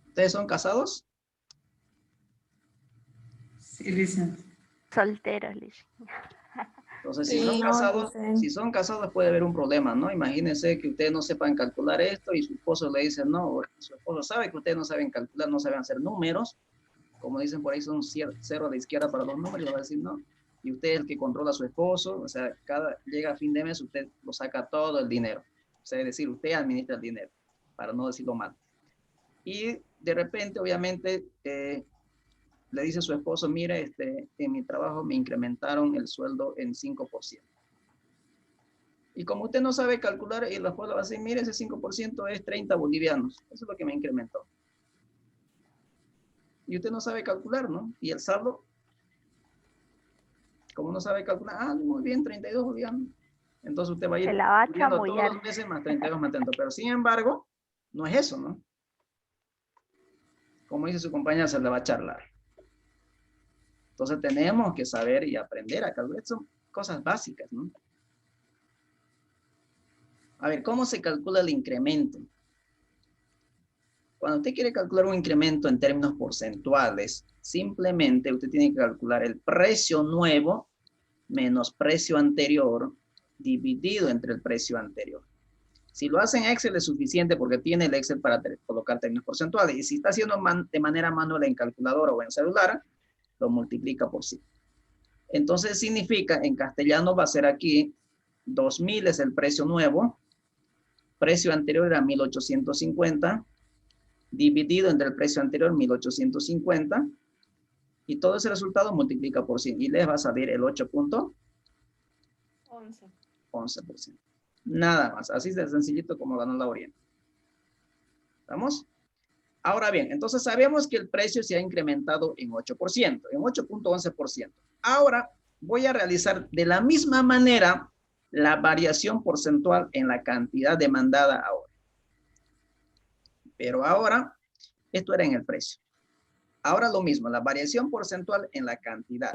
S1: ¿Ustedes son casados?
S2: Sí, Lisa.
S9: soltera, Lisen.
S1: Entonces,
S10: Sí,
S1: si son casados puede haber un problema, ¿no? Imagínense que ustedes no sepan calcular esto y su esposo le dice no, o su esposo sabe que ustedes no saben calcular, no saben hacer números, como dicen por ahí son cero a la izquierda para los números, y le va a decir no. Y usted es el que controla a su esposo, o sea, llega a fin de mes, usted lo saca todo el dinero. O sea, es decir, usted administra el dinero, para no decirlo mal. Y de repente, obviamente, le dice a su esposo, mire, en mi trabajo me incrementaron el sueldo en 5%. Y como usted no sabe calcular, y la jueza va a decir, mire, ese 5% es 30 bolivianos. Eso es lo que me incrementó. Y usted no sabe calcular, ¿no? Y el saldo, como no sabe calcular, ah, muy bien, 32 bolivianos. Entonces usted va a ir
S9: Se la va a
S1: estudiando
S9: chamullar.
S1: todos los meses más 32 más 30. Pero sin embargo, no es eso, ¿no? Como dice su compañera, se le va a charlar. Entonces tenemos que saber y aprender a calcular. Son cosas básicas, ¿no? A ver, ¿cómo se calcula el incremento? Cuando usted quiere calcular un incremento en términos porcentuales, simplemente usted tiene que calcular el precio nuevo menos precio anterior dividido entre el precio anterior. Si lo hace en Excel es suficiente porque tiene el Excel para colocar términos porcentuales. Y si está haciendo de manera manual en calculadora o en celular, lo multiplica por 100. Entonces significa, en castellano va a ser aquí, 2.000 es el precio nuevo, precio anterior era 1.850, dividido entre el precio anterior, 1.850, y todo ese resultado multiplica por 100, y les va a salir el 8.11%. Nada más, así de sencillito como ganó la Oriente. ¿Estamos? Ahora bien, entonces sabemos que el precio se ha incrementado en 8%, en 8.11%. Ahora voy a realizar de la misma manera la variación porcentual en la cantidad demandada ahora. Pero ahora, esto era en el precio. Ahora lo mismo, la variación porcentual en la cantidad.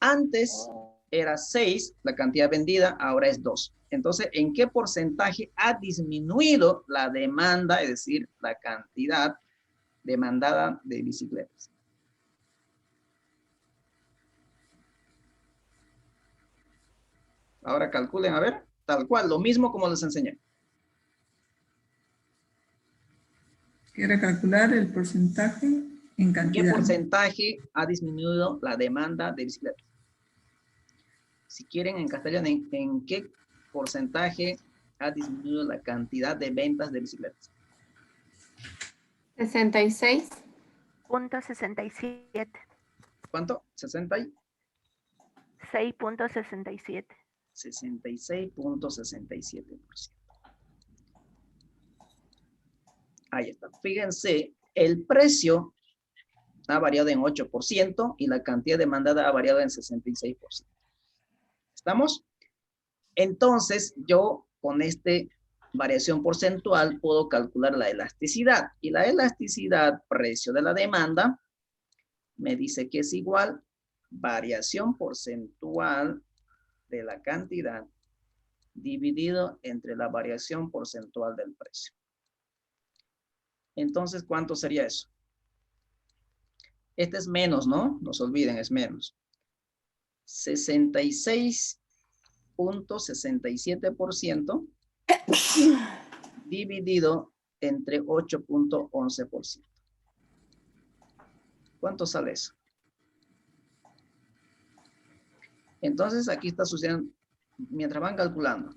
S1: Antes era 6, la cantidad vendida, ahora es 2. Entonces, ¿en qué porcentaje ha disminuido la demanda, es decir, la cantidad demandada de bicicletas? Ahora calculen, a ver, tal cual, lo mismo como les enseñé.
S2: Quiere calcular el porcentaje en
S1: ¿En
S2: cantidad.
S1: qué porcentaje ha disminuido la demanda de bicicletas? Si quieren en castellano, ¿en qué porcentaje ha disminuido la cantidad de ventas de bicicletas?
S10: 66.67.
S1: ¿Cuánto? 60 y
S9: 6.67.
S1: 66.67%. Ahí está. Fíjense, el precio ha variado en 8% y la cantidad demandada ha variado en 66%. ¿Estamos? Entonces, yo con esta variación porcentual puedo calcular la elasticidad. Y la elasticidad, precio de la demanda, me dice que es igual variación porcentual de la cantidad dividido entre la variación porcentual del precio. Entonces, ¿cuánto sería eso? Este es menos, ¿no? No se olviden, es menos. 66.67% dividido entre 8.11%. ¿Cuánto sale eso? Entonces, aquí está sucediendo, mientras van calculando,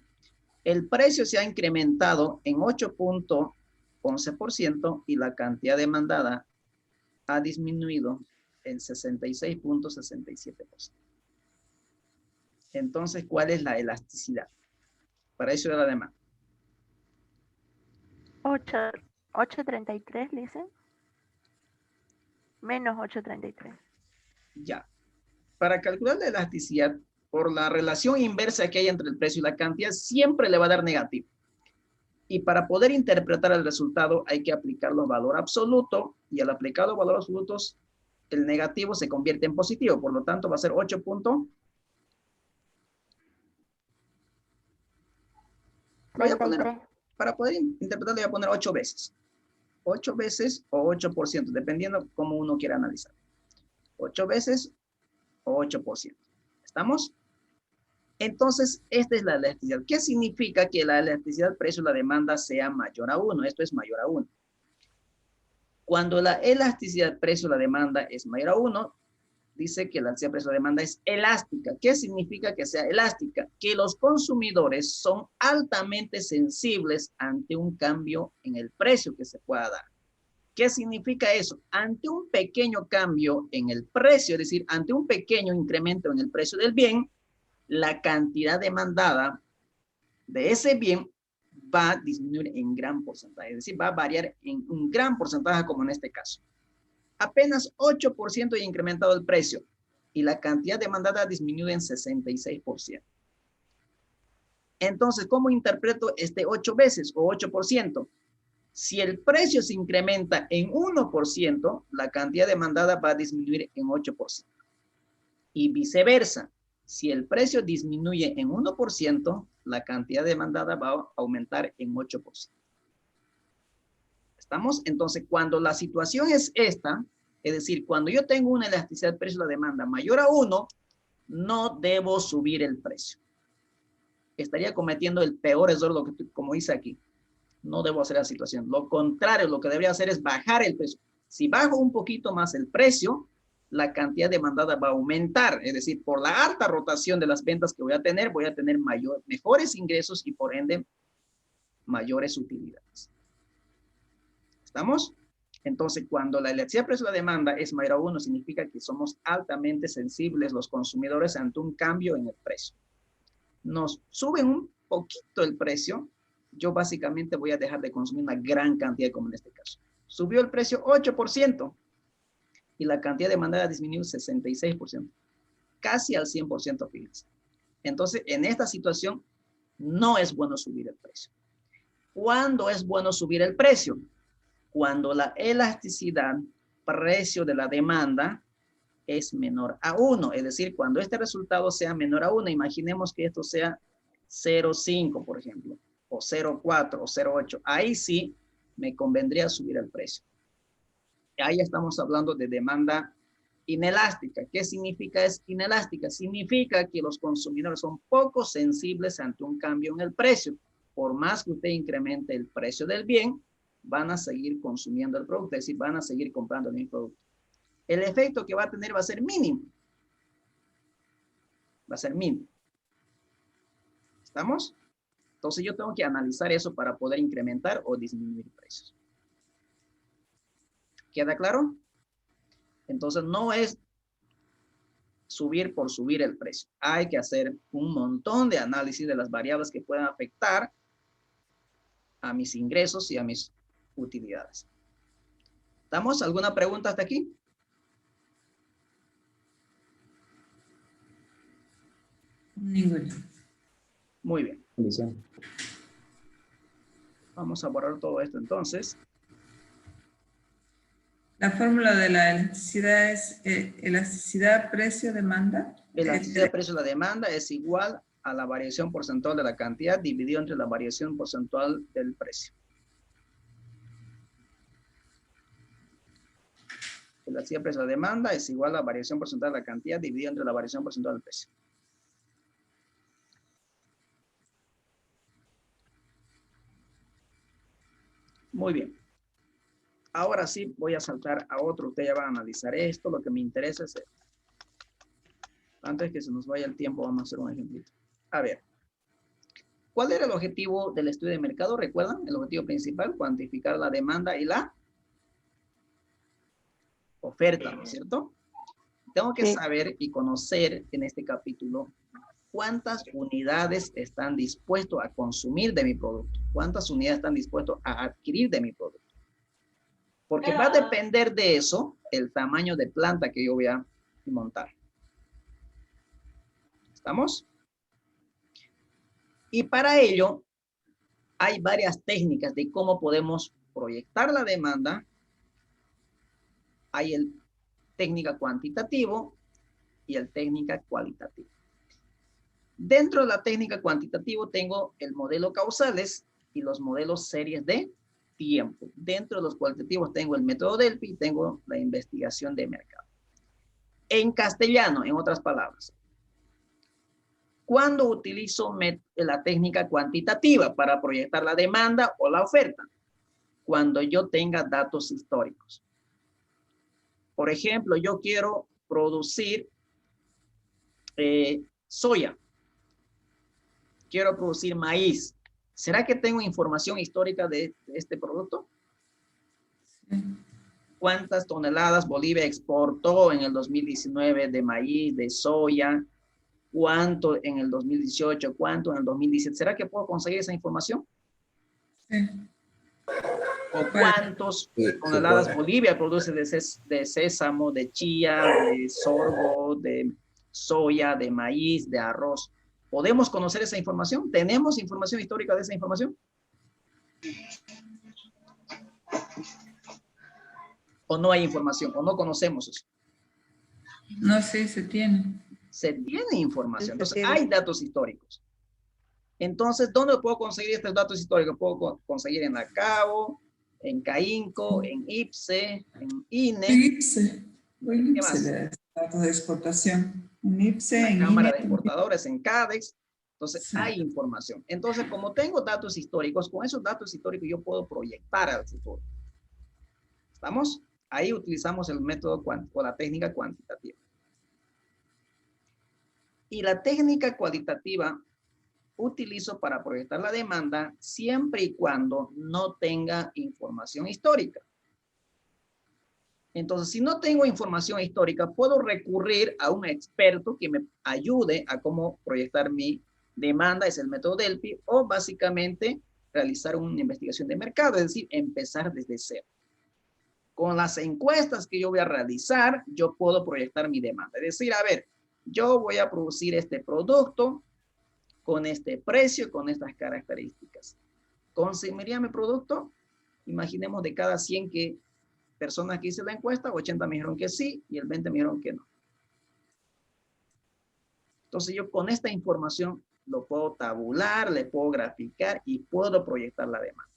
S1: el precio se ha incrementado en 8.11% y la cantidad demandada ha disminuido en 66.67%. Entonces, ¿cuál es la elasticidad? Precio de la demanda.
S9: 8.33, dicen. Menos 8.33.
S1: Ya. Para calcular la elasticidad, por la relación inversa que hay entre el precio y la cantidad, siempre le va a dar negativo. Y para poder interpretar el resultado hay que aplicar los valores absolutos, y al aplicar los valores absolutos, el negativo se convierte en positivo. Por lo tanto, va a ser 8. Para poder interpretarlo, voy a poner 8 veces. 8 veces o 8%, dependiendo cómo uno quiera analizar. 8 veces o 8%. ¿Estamos? Entonces, esta es la elasticidad. ¿Qué significa que la elasticidad precio de la demanda sea mayor a 1? Esto es mayor a 1. Cuando la elasticidad precio de la demanda es mayor a 1, dice que la elasticidad precio de la demanda es elástica. ¿Qué significa que sea elástica? Que los consumidores son altamente sensibles ante un cambio en el precio que se pueda dar. ¿Qué significa eso? Ante un pequeño cambio en el precio, es decir, ante un pequeño incremento en el precio del bien, la cantidad demandada de ese bien va a disminuir en gran porcentaje, es decir, va a variar en un gran porcentaje como en este caso. Apenas 8% ha incrementado el precio y la cantidad demandada disminuye en 66%. Entonces, ¿cómo interpreto este 8 veces o 8%? Si el precio se incrementa en 1%, la cantidad demandada va a disminuir en 8%. Y viceversa, si el precio disminuye en 1%, la cantidad demandada va a aumentar en 8%. ¿Estamos? Entonces, cuando la situación es esta, es decir, cuando yo tengo una elasticidad del precio de la demanda mayor a 1, no debo subir el precio. Estaría cometiendo el peor error, como dice aquí. No debo hacer la situación. Lo contrario, lo que debería hacer es bajar el precio. Si bajo un poquito más el precio, la cantidad demandada va a aumentar. Es decir, por la alta rotación de las ventas que voy a tener mejores ingresos y por ende mayores utilidades. ¿Estamos? Entonces, cuando la elasticidad del precio de la demanda es mayor a 1, significa que somos altamente sensibles los consumidores ante un cambio en el precio. Nos suben un poquito el precio, yo básicamente voy a dejar de consumir una gran cantidad, como en este caso. Subió el precio 8% y la cantidad demandada disminuyó 66%, casi al 100%, fíjense. Entonces, en esta situación, no es bueno subir el precio. ¿Cuándo es bueno subir el precio? Cuando la elasticidad, precio de la demanda, es menor a 1. Es decir, cuando este resultado sea menor a 1, imaginemos que esto sea 0,5, por ejemplo, o 0,4 o 0,8. Ahí sí me convendría subir el precio. Ahí estamos hablando de demanda inelástica. ¿Qué significa es inelástica? Significa que los consumidores son poco sensibles ante un cambio en el precio. Por más que usted incremente el precio del bien, van a seguir consumiendo el producto, es decir, van a seguir comprando el mismo producto. El efecto que va a tener va a ser mínimo. Va a ser mínimo. ¿Estamos? Entonces yo tengo que analizar eso para poder incrementar o disminuir precios. ¿Queda claro? Entonces no es subir por subir el precio. Hay que hacer un montón de análisis de las variables que puedan afectar a mis ingresos y a mis utilidades. ¿Estamos? ¿Alguna pregunta hasta aquí?
S2: Ninguna.
S1: Muy bien. Vamos a borrar todo esto entonces.
S2: La fórmula de la elasticidad es elasticidad precio-demanda.
S1: Elasticidad precio-demanda es igual a la variación porcentual de la cantidad dividido entre la variación porcentual del precio. Elasticidad precio-demanda es igual a la variación porcentual de la cantidad dividido entre la variación porcentual del precio. Muy bien. Ahora sí voy a saltar a otro. Ustedes ya van a analizar esto. Lo que me interesa es esto. Antes que se nos vaya el tiempo, vamos a hacer un ejemplito. A ver. ¿Cuál era el objetivo del estudio de mercado? ¿Recuerdan? El objetivo principal, cuantificar la demanda y la oferta, ¿no es cierto? Tengo que saber y conocer en este capítulo cuántas unidades están dispuestos a consumir de mi producto. Cuántas unidades están dispuestos a adquirir de mi producto. Porque va a depender de eso el tamaño de planta que yo voy a montar. ¿Estamos? Y para ello hay varias técnicas de cómo podemos proyectar la demanda. Hay el técnica cuantitativo y el técnica cualitativo. Dentro de la técnica cuantitativa tengo el modelo causales y los modelos series de tiempo. Dentro de los cualitativos tengo el método Delphi y tengo la investigación de mercado. En castellano, en otras palabras, ¿cuándo utilizo la técnica cuantitativa para proyectar la demanda o la oferta? Cuando yo tenga datos históricos. Por ejemplo, yo quiero producir soya. Quiero producir maíz. ¿Será que tengo información histórica de este producto? ¿Cuántas toneladas Bolivia exportó en el 2019 de maíz, de soya? ¿Cuánto en el 2018? ¿Cuánto en el 2017? ¿Será que puedo conseguir esa información?
S2: Sí.
S1: ¿O cuántos toneladas Bolivia produce de sésamo, de chía, de sorgo, de soya, de maíz, de arroz? ¿Podemos conocer esa información? ¿Tenemos información histórica de esa información? ¿O no hay información? ¿O no conocemos eso?
S2: No sé, se tiene.
S1: Se tiene información.
S9: Se
S1: Entonces,
S9: tiene.
S1: hay datos históricos. Entonces, ¿dónde puedo conseguir estos datos históricos? Puedo conseguir en la CAO, en CAINCO, en IPSE, en INE.
S2: En IPSE. O en
S1: ¿Qué
S2: IPSE,
S1: más?
S2: de datos de exportación. En IPSE,
S1: En
S2: en
S1: la Cámara
S2: INE.
S1: de Exportadores, en CADEX. Entonces,
S2: Sí.
S1: hay información. Entonces, como tengo datos históricos, con esos datos históricos yo puedo proyectar al futuro. ¿Estamos? Ahí utilizamos el método o la técnica cuantitativa. Y la técnica cualitativa utilizo para proyectar la demanda siempre y cuando no tenga información histórica. Entonces, si no tengo información histórica, puedo recurrir a un experto que me ayude a cómo proyectar mi demanda, es el método Delphi, o básicamente realizar una investigación de mercado, es decir, empezar desde cero. Con las encuestas que yo voy a realizar, yo puedo proyectar mi demanda. Es decir, a ver, yo voy a producir este producto con este precio, con estas características. ¿Consumiría mi producto? Imaginemos de cada 100 personas que hice la encuesta, 80 me dijeron que sí y el 20 me dijeron que no. Entonces yo con esta información lo puedo tabular, le puedo graficar y puedo proyectar la demanda.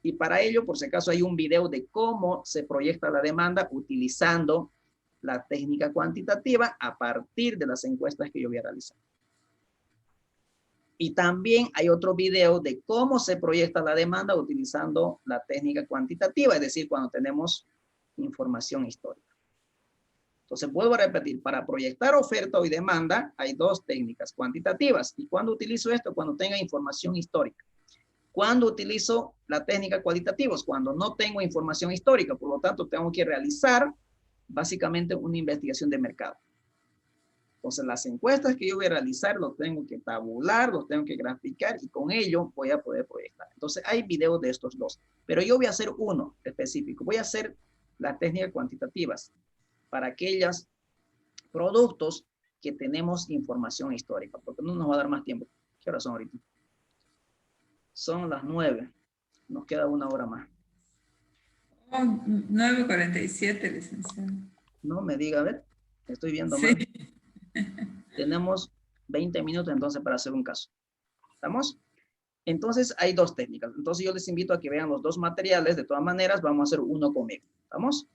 S1: Y para ello, por si acaso, hay un video de cómo se proyecta la demanda utilizando la técnica cuantitativa a partir de las encuestas que yo voy a realizar. Y también hay otro video de cómo se proyecta la demanda utilizando la técnica cuantitativa, es decir, cuando tenemos información histórica. Entonces, vuelvo a repetir, para proyectar oferta y demanda hay dos técnicas cuantitativas. ¿Y cuándo utilizo esto? Cuando tenga información histórica. ¿Cuándo utilizo la técnica cualitativa? Cuando no tengo información histórica, por lo tanto, tengo que realizar básicamente una investigación de mercado. Entonces, las encuestas que yo voy a realizar, los tengo que tabular, los tengo que graficar y con ello voy a poder proyectar. Entonces, hay videos de estos dos, pero yo voy a hacer uno específico. Voy a hacer las técnicas cuantitativas para aquellos productos que tenemos información histórica, porque no nos va a dar más tiempo. ¿Qué horas son ahorita? Son las 9. Nos queda una hora más.
S2: Oh, 9:47, licenciado.
S1: No me diga, a ver, estoy viendo
S2: Sí.
S1: mal. Tenemos 20 minutos entonces para hacer un caso. ¿Estamos? Entonces hay dos técnicas. Entonces yo les invito a que vean los dos materiales. De todas maneras, vamos a hacer uno conmigo. ¿Estamos?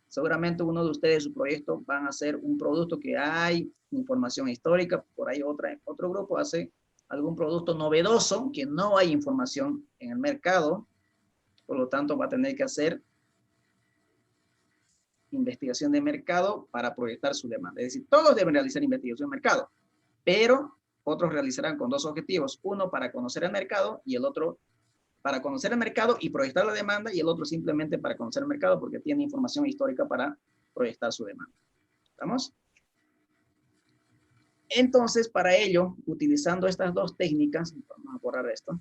S1: Seguramente uno de ustedes, su proyecto, van a hacer un producto que hay información histórica. Por ahí otro grupo hace algún producto novedoso que no hay información en el mercado. Por lo tanto, va a tener que hacer investigación de mercado para proyectar su demanda. Es decir, todos deben realizar investigación de mercado, pero otros realizarán con dos objetivos. Uno para conocer el mercado y el otro para conocer el mercado y proyectar la demanda, y el otro simplemente para conocer el mercado porque tiene información histórica para proyectar su demanda. ¿Estamos? Entonces, para ello, utilizando estas dos técnicas, vamos a borrar esto.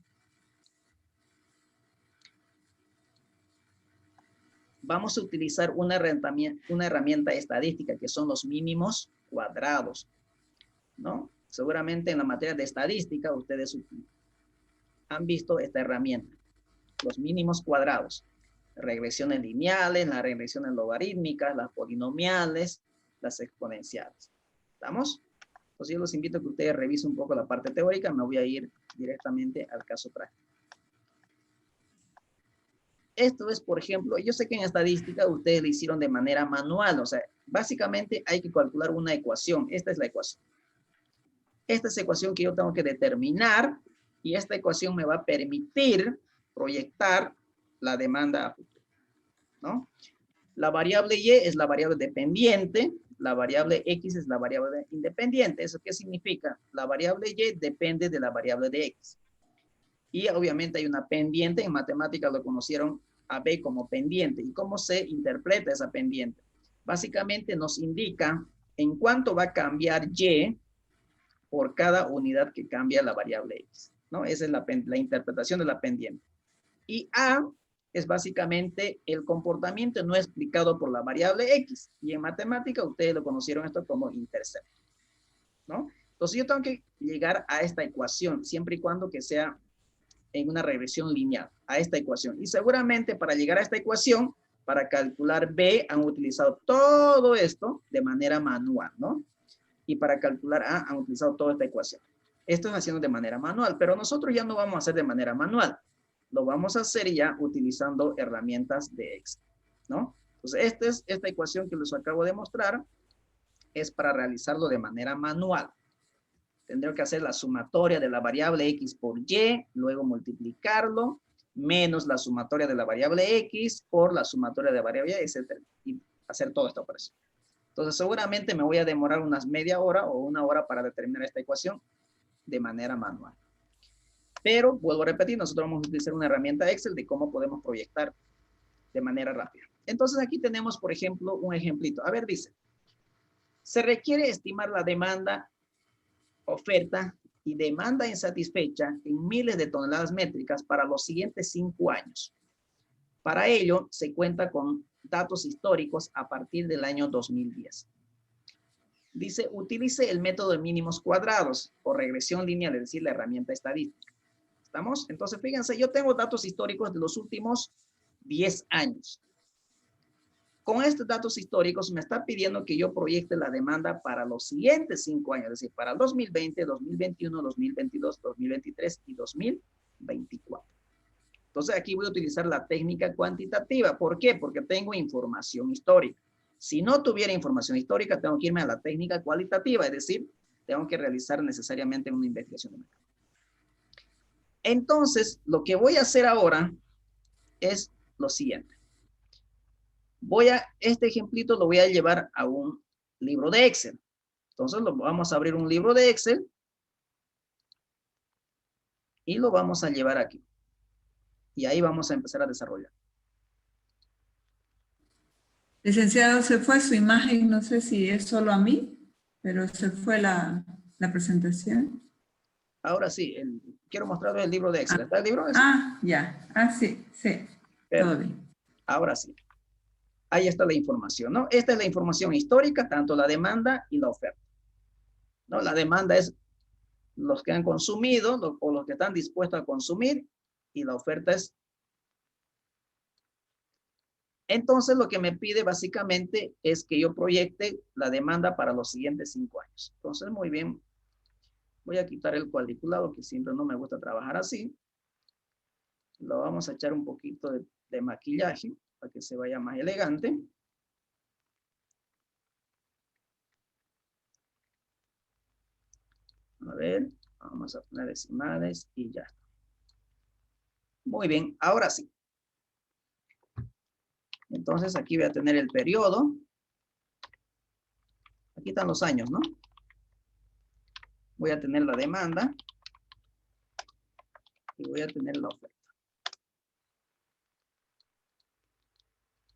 S1: Vamos a utilizar una herramienta estadística que son los mínimos cuadrados, ¿no? Seguramente en la materia de estadística ustedes han visto esta herramienta, los mínimos cuadrados, regresiones lineales, las regresiones logarítmicas, las polinomiales, las exponenciales. ¿Estamos? Entonces yo los invito a que ustedes revisen un poco la parte teórica, me voy a ir directamente al caso práctico. Esto es, por ejemplo, yo sé que en estadística ustedes lo hicieron de manera manual, o sea, básicamente hay que calcular una ecuación. Esta es la ecuación. Esta es la ecuación que yo tengo que determinar y esta ecuación me va a permitir proyectar la demanda a futuro, ¿no? La variable Y es la variable dependiente, la variable X es la variable independiente. ¿Eso qué significa? La variable Y depende de la variable de X. Y obviamente hay una pendiente, en matemáticas lo conocieron a B como pendiente. ¿Y cómo se interpreta esa pendiente? Básicamente nos indica en cuánto va a cambiar Y por cada unidad que cambia la variable X, ¿no? Esa es la interpretación de la pendiente. Y A es básicamente el comportamiento no explicado por la variable X. Y en matemática ustedes lo conocieron esto como intercepto, ¿no? Entonces yo tengo que llegar a esta ecuación, siempre y cuando que sea en una regresión lineal, a esta ecuación. Y seguramente para llegar a esta ecuación, para calcular B, han utilizado todo esto de manera manual, ¿no? Y para calcular A, han utilizado toda esta ecuación. Esto es haciendo de manera manual, pero nosotros ya no vamos a hacer de manera manual. Lo vamos a hacer ya utilizando herramientas de Excel, ¿no? Entonces, esta ecuación que les acabo de mostrar es para realizarlo de manera manual. Tendré que hacer la sumatoria de la variable X por Y, luego multiplicarlo, menos la sumatoria de la variable X por la sumatoria de la variable Y, etc. Y hacer toda esta operación. Entonces, seguramente me voy a demorar unas media hora o una hora para determinar esta ecuación de manera manual. Pero, vuelvo a repetir, nosotros vamos a utilizar una herramienta Excel de cómo podemos proyectar de manera rápida. Entonces, aquí tenemos, por ejemplo, un ejemplito. A ver, dice, se requiere estimar la demanda, oferta y demanda insatisfecha en miles de toneladas métricas para los siguientes 5 años. Para ello, se cuenta con datos históricos a partir del año 2010. Dice, utilice el método de mínimos cuadrados o regresión lineal, es decir, la herramienta estadística. ¿Estamos? Entonces, fíjense, yo tengo datos históricos de los últimos 10 años. Con estos datos históricos me está pidiendo que yo proyecte la demanda para los siguientes 5 años, es decir, para el 2020, 2021, 2022, 2023 y 2024. Entonces aquí voy a utilizar la técnica cuantitativa. ¿Por qué? Porque tengo información histórica. Si no tuviera información histórica, tengo que irme a la técnica cualitativa, es decir, tengo que realizar necesariamente una investigación de mercado. Entonces, lo que voy a hacer ahora es lo siguiente. Este ejemplito lo voy a llevar a un libro de Excel. Entonces, vamos a abrir un libro de Excel y lo vamos a llevar aquí. Y ahí vamos a empezar a desarrollar.
S2: Licenciado, se fue su imagen, no sé si es solo a mí, pero se fue la presentación.
S1: Ahora sí, quiero mostrarles el libro de Excel. ¿Está el libro?
S2: Ya. Sí. Todo bien.
S1: Ahora sí. Ahí está la información, ¿no? Esta es la información histórica, tanto la demanda y la oferta, ¿no? La demanda es los que han consumido o los que están dispuestos a consumir, y la oferta es. Entonces, lo que me pide básicamente es que yo proyecte la demanda para los siguientes 5 años. Entonces, muy bien. Voy a quitar el cuadriculado, que siempre no me gusta trabajar así. Lo vamos a echar un poquito de maquillaje para que se vaya más elegante. A ver, vamos a poner decimales y ya. Muy bien, ahora sí. Entonces aquí voy a tener el periodo. Aquí están los años, ¿no? Voy a tener la demanda. Y voy a tener la oferta.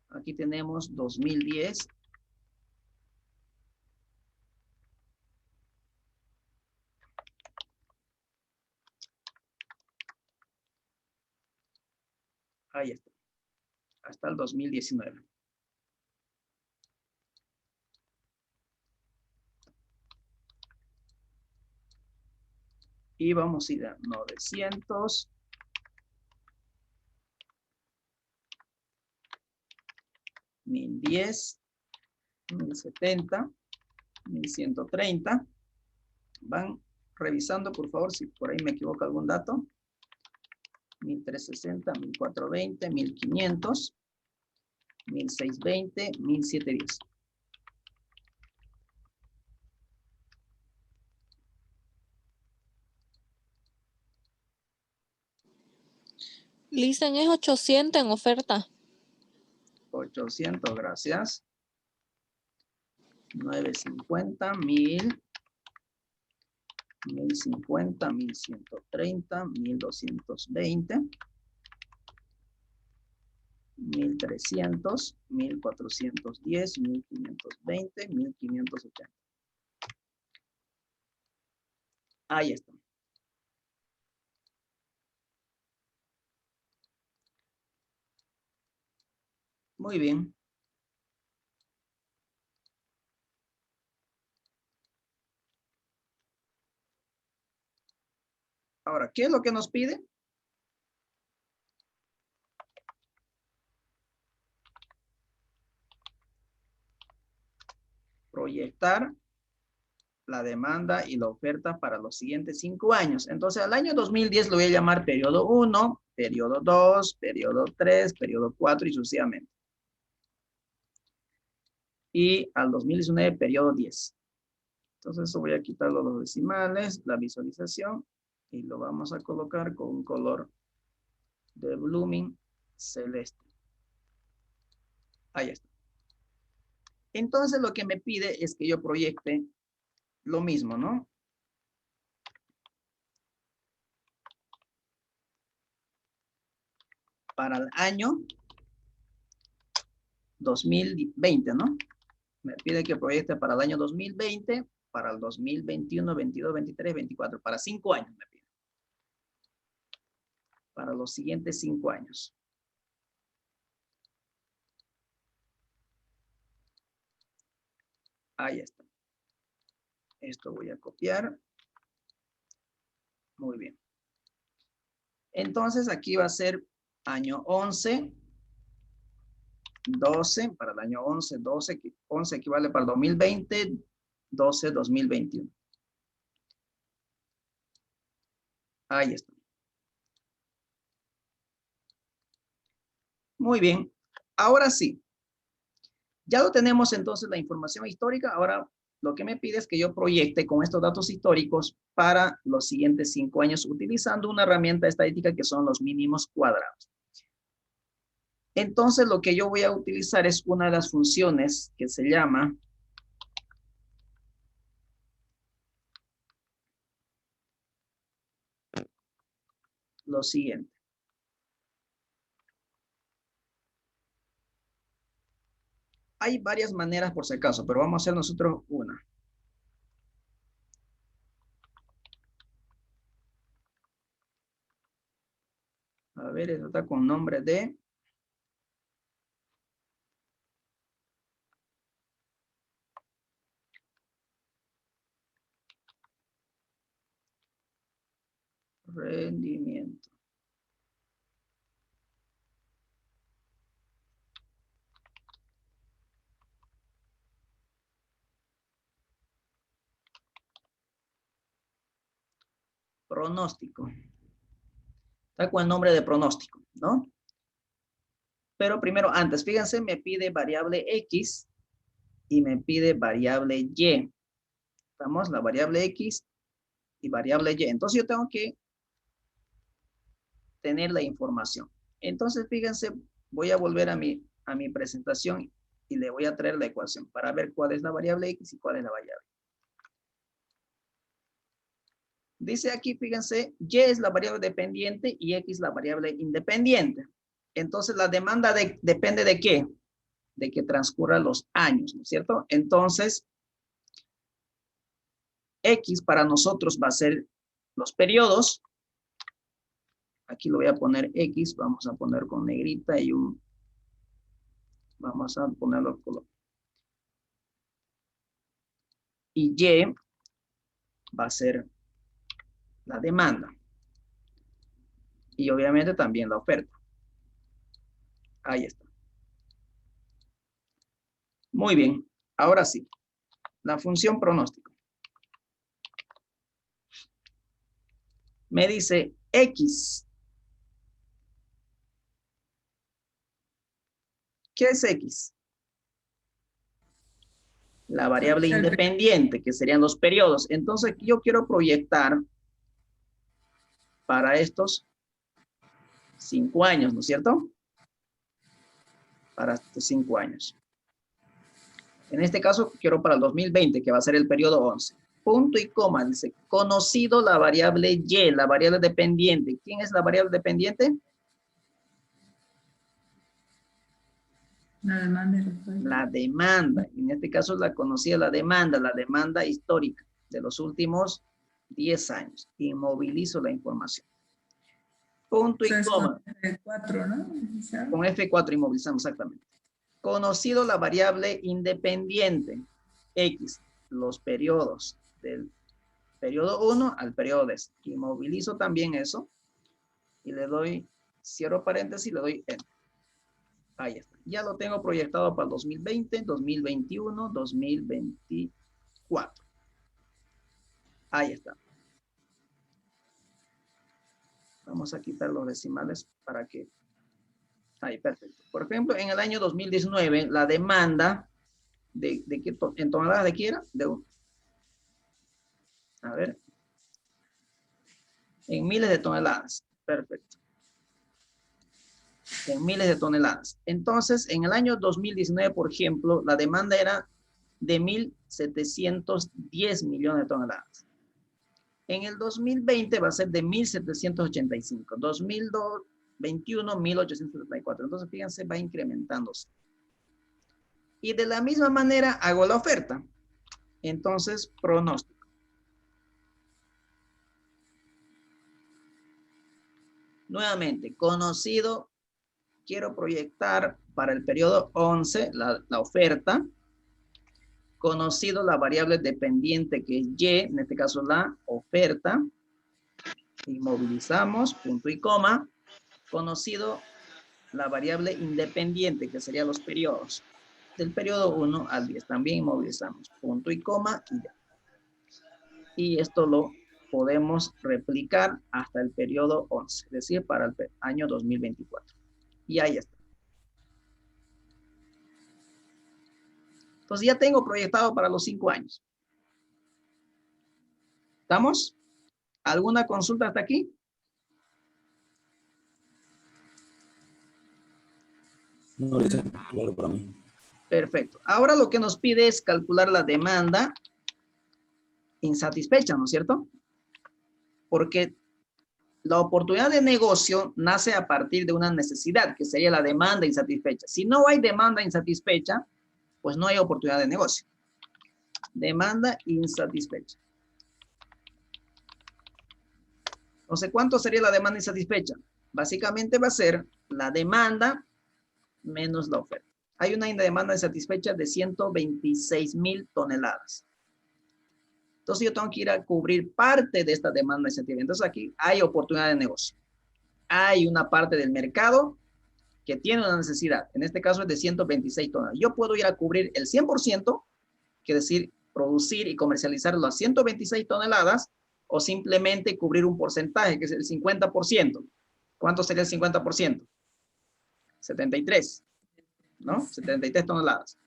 S1: Aquí tenemos 2010. Ahí está. Hasta el 2019. Y vamos a ir a 900. 1010. 1070. 1130. Van revisando, por favor, si por ahí me equivoco algún dato. 1360, 1420, 1500, 1620, 1710.
S11: Listen, es 800 en oferta.
S1: 800, gracias. 950, 1000. 1050, 1130, 1220. 1300, 1410, 1520, 1580. Ahí está. Muy bien. Ahora, ¿qué es lo que nos pide? Proyectar la demanda y la oferta para los siguientes 5 años. Entonces, al año 2010 lo voy a llamar periodo 1, periodo 2, periodo 3, periodo 4 y sucesivamente. Y al 2019, periodo 10. Entonces, eso voy a quitar los decimales, la visualización, y lo vamos a colocar con un color de blooming celeste. Ahí está. Entonces, lo que me pide es que yo proyecte lo mismo, ¿no? Para el año 2020, ¿no? Me pide que proyecte para el año 2020, para el 2021, 22, 23, 24, para 5 años me pide. Para los siguientes 5 años. Ahí está. Esto voy a copiar. Muy bien. Entonces aquí va a ser año 11, 12, para el año 11, 12, 11 equivale para el 2020, 12, 2021. Ahí está. Muy bien. Ahora sí. Ya lo tenemos entonces la información histórica. Ahora lo que me pide es que yo proyecte con estos datos históricos para los siguientes 5 años utilizando una herramienta estadística que son los mínimos cuadrados. Entonces lo que yo voy a utilizar es una de las funciones que se llama lo siguiente. Hay varias maneras por si acaso, pero vamos a hacer nosotros una. A ver, esto está con nombre de rendimiento. Pronóstico. Está con el nombre de pronóstico, ¿no? Pero primero, antes, fíjense, me pide variable X y me pide variable Y. Estamos, la variable X y variable Y. Entonces yo tengo que tener la información. Entonces, fíjense, voy a volver a mi presentación y le voy a traer la ecuación para ver cuál es la variable X y cuál es la variable. Dice aquí, fíjense, Y es la variable dependiente y X la variable independiente. Entonces, la demanda depende de qué? De que transcurran los años, ¿no es cierto? Entonces, X para nosotros va a ser los periodos. Aquí lo voy a poner X, vamos a poner con negrita y vamos a ponerlo color. Y Y va a ser la demanda. Y obviamente también la oferta. Ahí está. Muy bien. Ahora sí. La función pronóstico. Me dice X. ¿Qué es X? La variable independiente, que serían los periodos. Entonces, yo quiero proyectar para estos 5 años, ¿no es cierto? Para estos 5 años. En este caso, quiero para el 2020, que va a ser el periodo 11. Punto y coma, dice, conocido la variable Y, la variable dependiente. ¿Quién es la variable dependiente?
S2: La demanda y la oferta.
S1: La demanda, en este caso la conocida la demanda histórica de los últimos 10 años. Inmovilizo la información. Punto y
S2: Entonces,
S1: coma.
S2: con F4, ¿no? O sea,
S1: Con F4 inmovilizamos exactamente. Conocido la variable independiente, X, los periodos del periodo 1 al periodo 10. Inmovilizo también eso y le doy, cierro paréntesis y le doy Enter. Ahí está. Ya lo tengo proyectado para 2020, 2021, 2024. Ahí está. Vamos a quitar los decimales para que... Ahí, perfecto. Por ejemplo, en el año 2019, la demanda de qué en toneladas de qué era? A ver. En miles de toneladas. Perfecto. En miles de toneladas. Entonces, en el año 2019, por ejemplo, la demanda era de 1.710 millones de toneladas. En el 2020 va a ser de 1.785. 2021, 1.874. Entonces, fíjense, va incrementándose. Y de la misma manera hago la oferta. Entonces, pronóstico. Nuevamente, conocido, quiero proyectar para el periodo 11 la oferta. Conocido la variable dependiente que es Y, en este caso la oferta. Inmovilizamos, punto y coma. Conocido la variable independiente que serían los periodos. Del periodo 1 al 10. También inmovilizamos, punto y coma y ya. Y esto lo podemos replicar hasta el periodo 11, es decir, para el año 2024. Y ahí está. Entonces ya tengo proyectado para los 5 años. ¿Estamos? ¿Alguna consulta hasta aquí?
S4: No, claro para mí.
S1: Perfecto. Ahora lo que nos pide es calcular la demanda insatisfecha, ¿no es cierto? Porque la oportunidad de negocio nace a partir de una necesidad, que sería la demanda insatisfecha. Si no hay demanda insatisfecha, pues no hay oportunidad de negocio. Demanda insatisfecha. Entonces, ¿cuánto sería la demanda insatisfecha? Básicamente va a ser la demanda menos la oferta. Hay una demanda insatisfecha de 126,000 toneladas. Entonces yo tengo que ir a cubrir parte de esta demanda insatisfecha. Entonces aquí hay oportunidad de negocio. Hay una parte del mercado que tiene una necesidad. En este caso es de 126 toneladas. Yo puedo ir a cubrir el 100%, que es decir, producir y comercializar las 126 toneladas, o simplemente cubrir un porcentaje, que es el 50%. ¿Cuánto sería el 50%? 73, ¿no? 73 toneladas.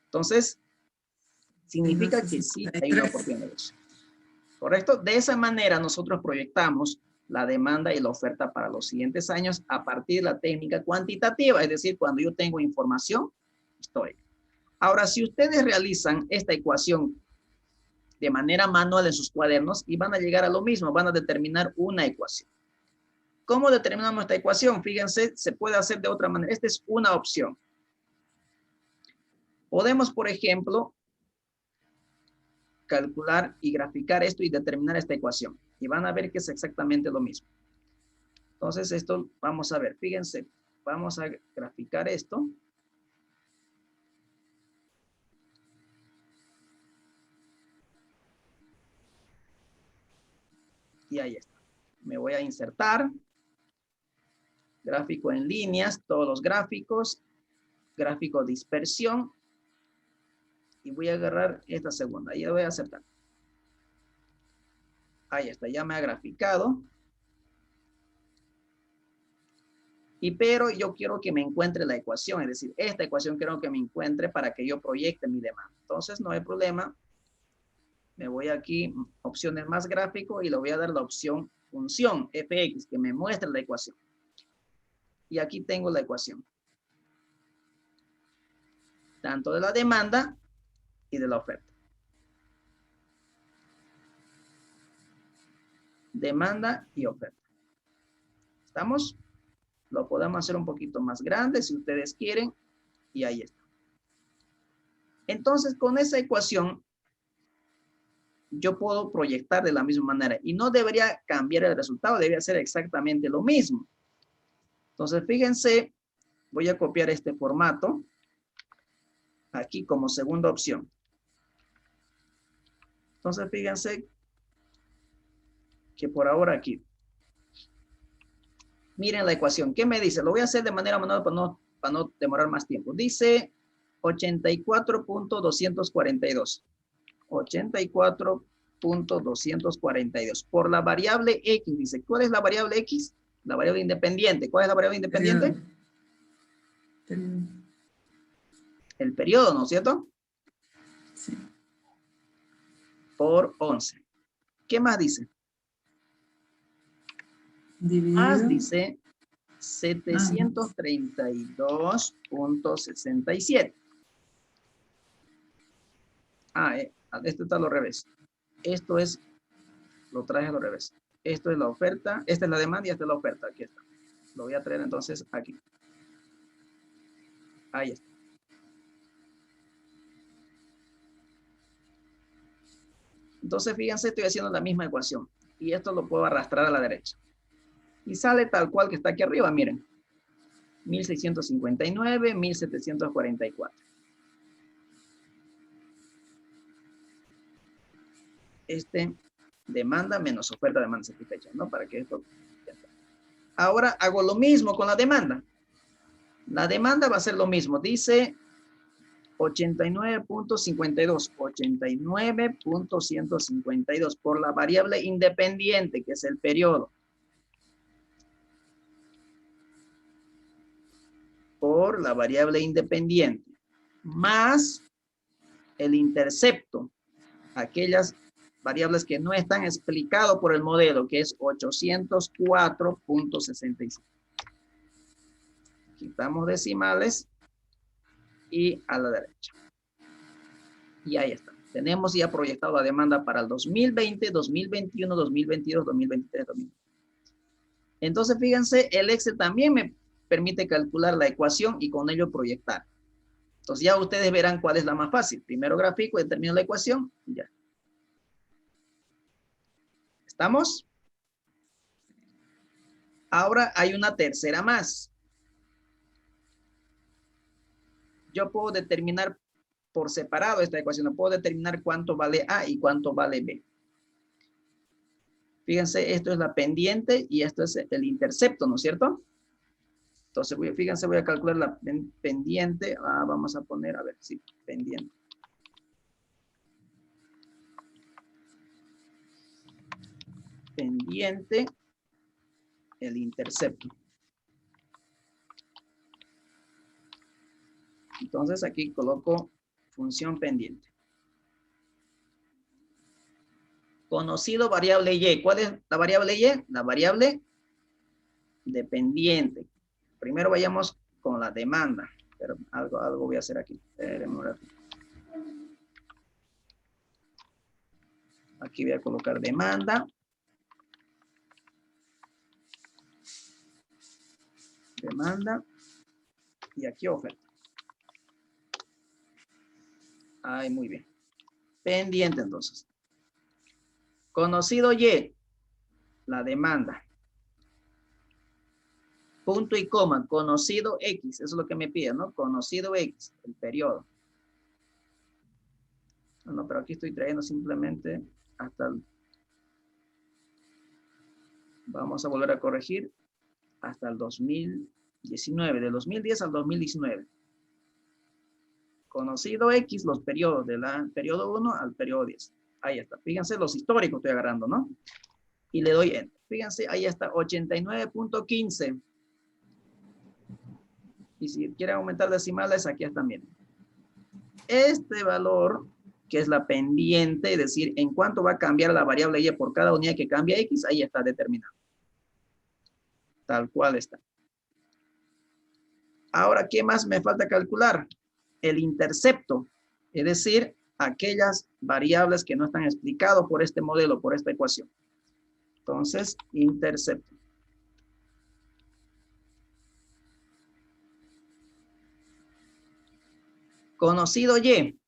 S1: Entonces, significa que sí hay una oportunidad de negocio. ¿Correcto? De esa manera nosotros proyectamos la demanda y la oferta para los siguientes años a partir de la técnica cuantitativa, es decir, cuando yo tengo información histórica. Ahora, si ustedes realizan esta ecuación de manera manual en sus cuadernos y van a llegar a lo mismo, van a determinar una ecuación. ¿Cómo determinamos esta ecuación? Fíjense, se puede hacer de otra manera. Esta es una opción. Podemos, por ejemplo, calcular y graficar esto y determinar esta ecuación. Y van a ver que es exactamente lo mismo. Entonces, esto vamos a ver. Fíjense, vamos a graficar esto. Y ahí está. Me voy a insertar. Gráfico en líneas, todos los gráficos. Gráfico de dispersión. Y voy a agarrar esta segunda. Y voy a aceptar. Ahí está, ya me ha graficado. Pero yo quiero que me encuentre la ecuación. Es decir, esta ecuación quiero que me encuentre para que yo proyecte mi demanda. Entonces, no hay problema. Me voy aquí, opciones más gráfico, y le voy a dar la opción función fx, que me muestre la ecuación. Y aquí tengo la ecuación. Tanto de la demanda y de la oferta. Demanda y oferta. ¿Estamos? Lo podemos hacer un poquito más grande si ustedes quieren. Y ahí está. Entonces, con esa ecuación, yo puedo proyectar de la misma manera. Y no debería cambiar el resultado, debería ser exactamente lo mismo. Entonces, fíjense, voy a copiar este formato aquí como segunda opción. Entonces, fíjense que por ahora aquí. Miren la ecuación. ¿Qué me dice? Lo voy a hacer de manera manual para no demorar más tiempo. Dice 84.242. 84.242. Por la variable X. Dice, ¿cuál es la variable X? La variable independiente. ¿Cuál es la variable independiente? El periodo, ¿no es cierto?
S2: Sí.
S1: Por 11. ¿Qué más dice?
S2: Dividido.
S1: Más dice 732.67. Esto está al revés. Esto es, lo traje al revés. Esto es la oferta, esta es la demanda y esta es la oferta. Aquí está. Lo voy a traer entonces aquí. Ahí está. Entonces, fíjense, estoy haciendo la misma ecuación. Y esto lo puedo arrastrar a la derecha. Y sale tal cual que está aquí arriba, miren. 1659, 1744. Demanda menos oferta, demanda satisfecha, ¿no? Para que esto... Ahora hago lo mismo con la demanda. La demanda va a ser lo mismo. Dice 89.52. 89.152 por la variable independiente, que es el periodo. Por la variable independiente. Más el intercepto. Aquellas variables que no están explicadas por el modelo, que es 804.65. Quitamos decimales y a la derecha. Y ahí está. Tenemos ya proyectado la demanda para el 2020, 2021, 2022, 2023, 2024. Entonces, fíjense, el Excel también me permite calcular la ecuación y con ello proyectar. Entonces, ya ustedes verán cuál es la más fácil. Primero gráfico, determino la ecuación y ya. ¿Estamos? Ahora hay una tercera más. Yo puedo determinar por separado esta ecuación. Puedo determinar cuánto vale A y cuánto vale B. Fíjense, esto es la pendiente y esto es el intercepto, ¿no es cierto? Entonces, fíjense, voy a calcular la pendiente. Vamos a poner, a ver, sí, pendiente. Pendiente, el intercepto. Entonces aquí coloco función pendiente. Conocido variable Y. ¿Cuál es la variable Y? La variable dependiente. Primero vayamos con la demanda. Pero algo voy a hacer aquí. Aquí voy a colocar demanda. Demanda. Y aquí oferta. Ay, muy bien. Pendiente entonces. Conocido Y. La demanda. Punto y coma. Conocido X. Eso es lo que me pide, ¿no? Conocido X. El periodo. No, pero aquí estoy trayendo simplemente hasta el... Vamos a volver a corregir hasta el 2019. Del 2010 al 2019. Conocido X, los periodos del periodo 1 al periodo 10. Ahí está. Fíjense, los históricos estoy agarrando, ¿no? Y le doy Enter. Fíjense, ahí está, 89.15. Y si quieren aumentar decimales, aquí están bien. Este valor, que es la pendiente, es decir, en cuánto va a cambiar la variable Y por cada unidad que cambia X, ahí está determinado. Tal cual está. Ahora, ¿qué más me falta calcular? El intercepto, es decir, aquellas variables que no están explicadas por este modelo, por esta ecuación. Entonces, intercepto. Conocido Y.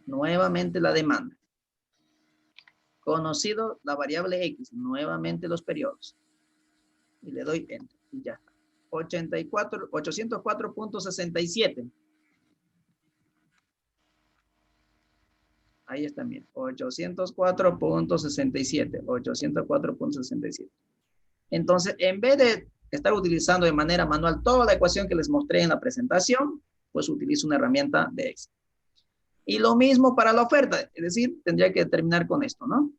S1: Nuevamente la demanda. Conocido la variable X. Nuevamente los periodos. Y le doy Enter. Y ya está. 804.67. Ahí está, miren. 804.67. 804.67. Entonces, en vez de estar utilizando de manera manual toda la ecuación que les mostré en la presentación, pues utilizo una herramienta de Excel. Y lo mismo para la oferta, es decir, tendría que terminar con esto, ¿no?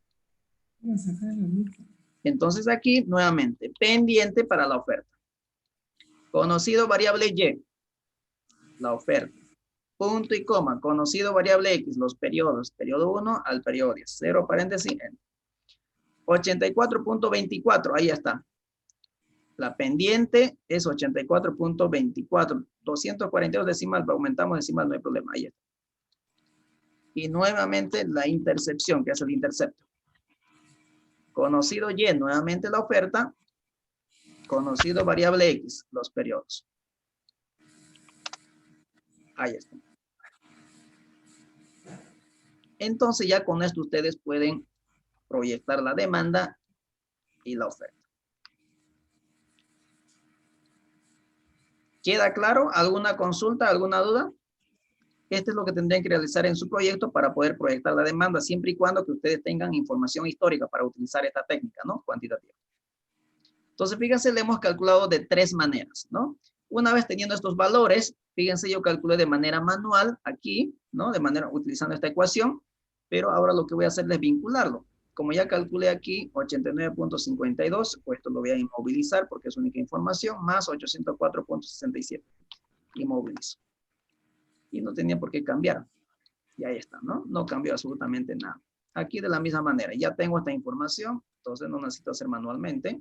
S1: Entonces aquí, nuevamente, pendiente para la oferta. Conocido variable Y, la oferta. Punto y coma, conocido variable X, los periodos, periodo 1 al periodo 10, 0 paréntesis, 84.24, ahí está. La pendiente es 84.24, 242 decimal, aumentamos decimal, no hay problema, ahí está. Y nuevamente la intercepción, que es el intercepto. Conocido Y, nuevamente la oferta. Conocido variable X, los periodos. Ahí está. Entonces ya con esto ustedes pueden proyectar la demanda y la oferta. ¿Queda claro? ¿Alguna consulta? ¿Alguna duda? Esto es lo que tendrían que realizar en su proyecto para poder proyectar la demanda, siempre y cuando que ustedes tengan información histórica para utilizar esta técnica, ¿no? Cuantitativa. Entonces, fíjense, le hemos calculado de 3 maneras, ¿no? Una vez teniendo estos valores, fíjense, yo calculé de manera manual aquí, ¿no? De manera, utilizando esta ecuación, pero ahora lo que voy a hacer es vincularlo. Como ya calculé aquí 89.52, pues esto lo voy a inmovilizar porque es única información, más 804.67. Inmovilizo. Y no tenía por qué cambiar. Y ahí está, ¿no? No cambió absolutamente nada. Aquí de la misma manera, ya tengo esta información, entonces no necesito hacer manualmente.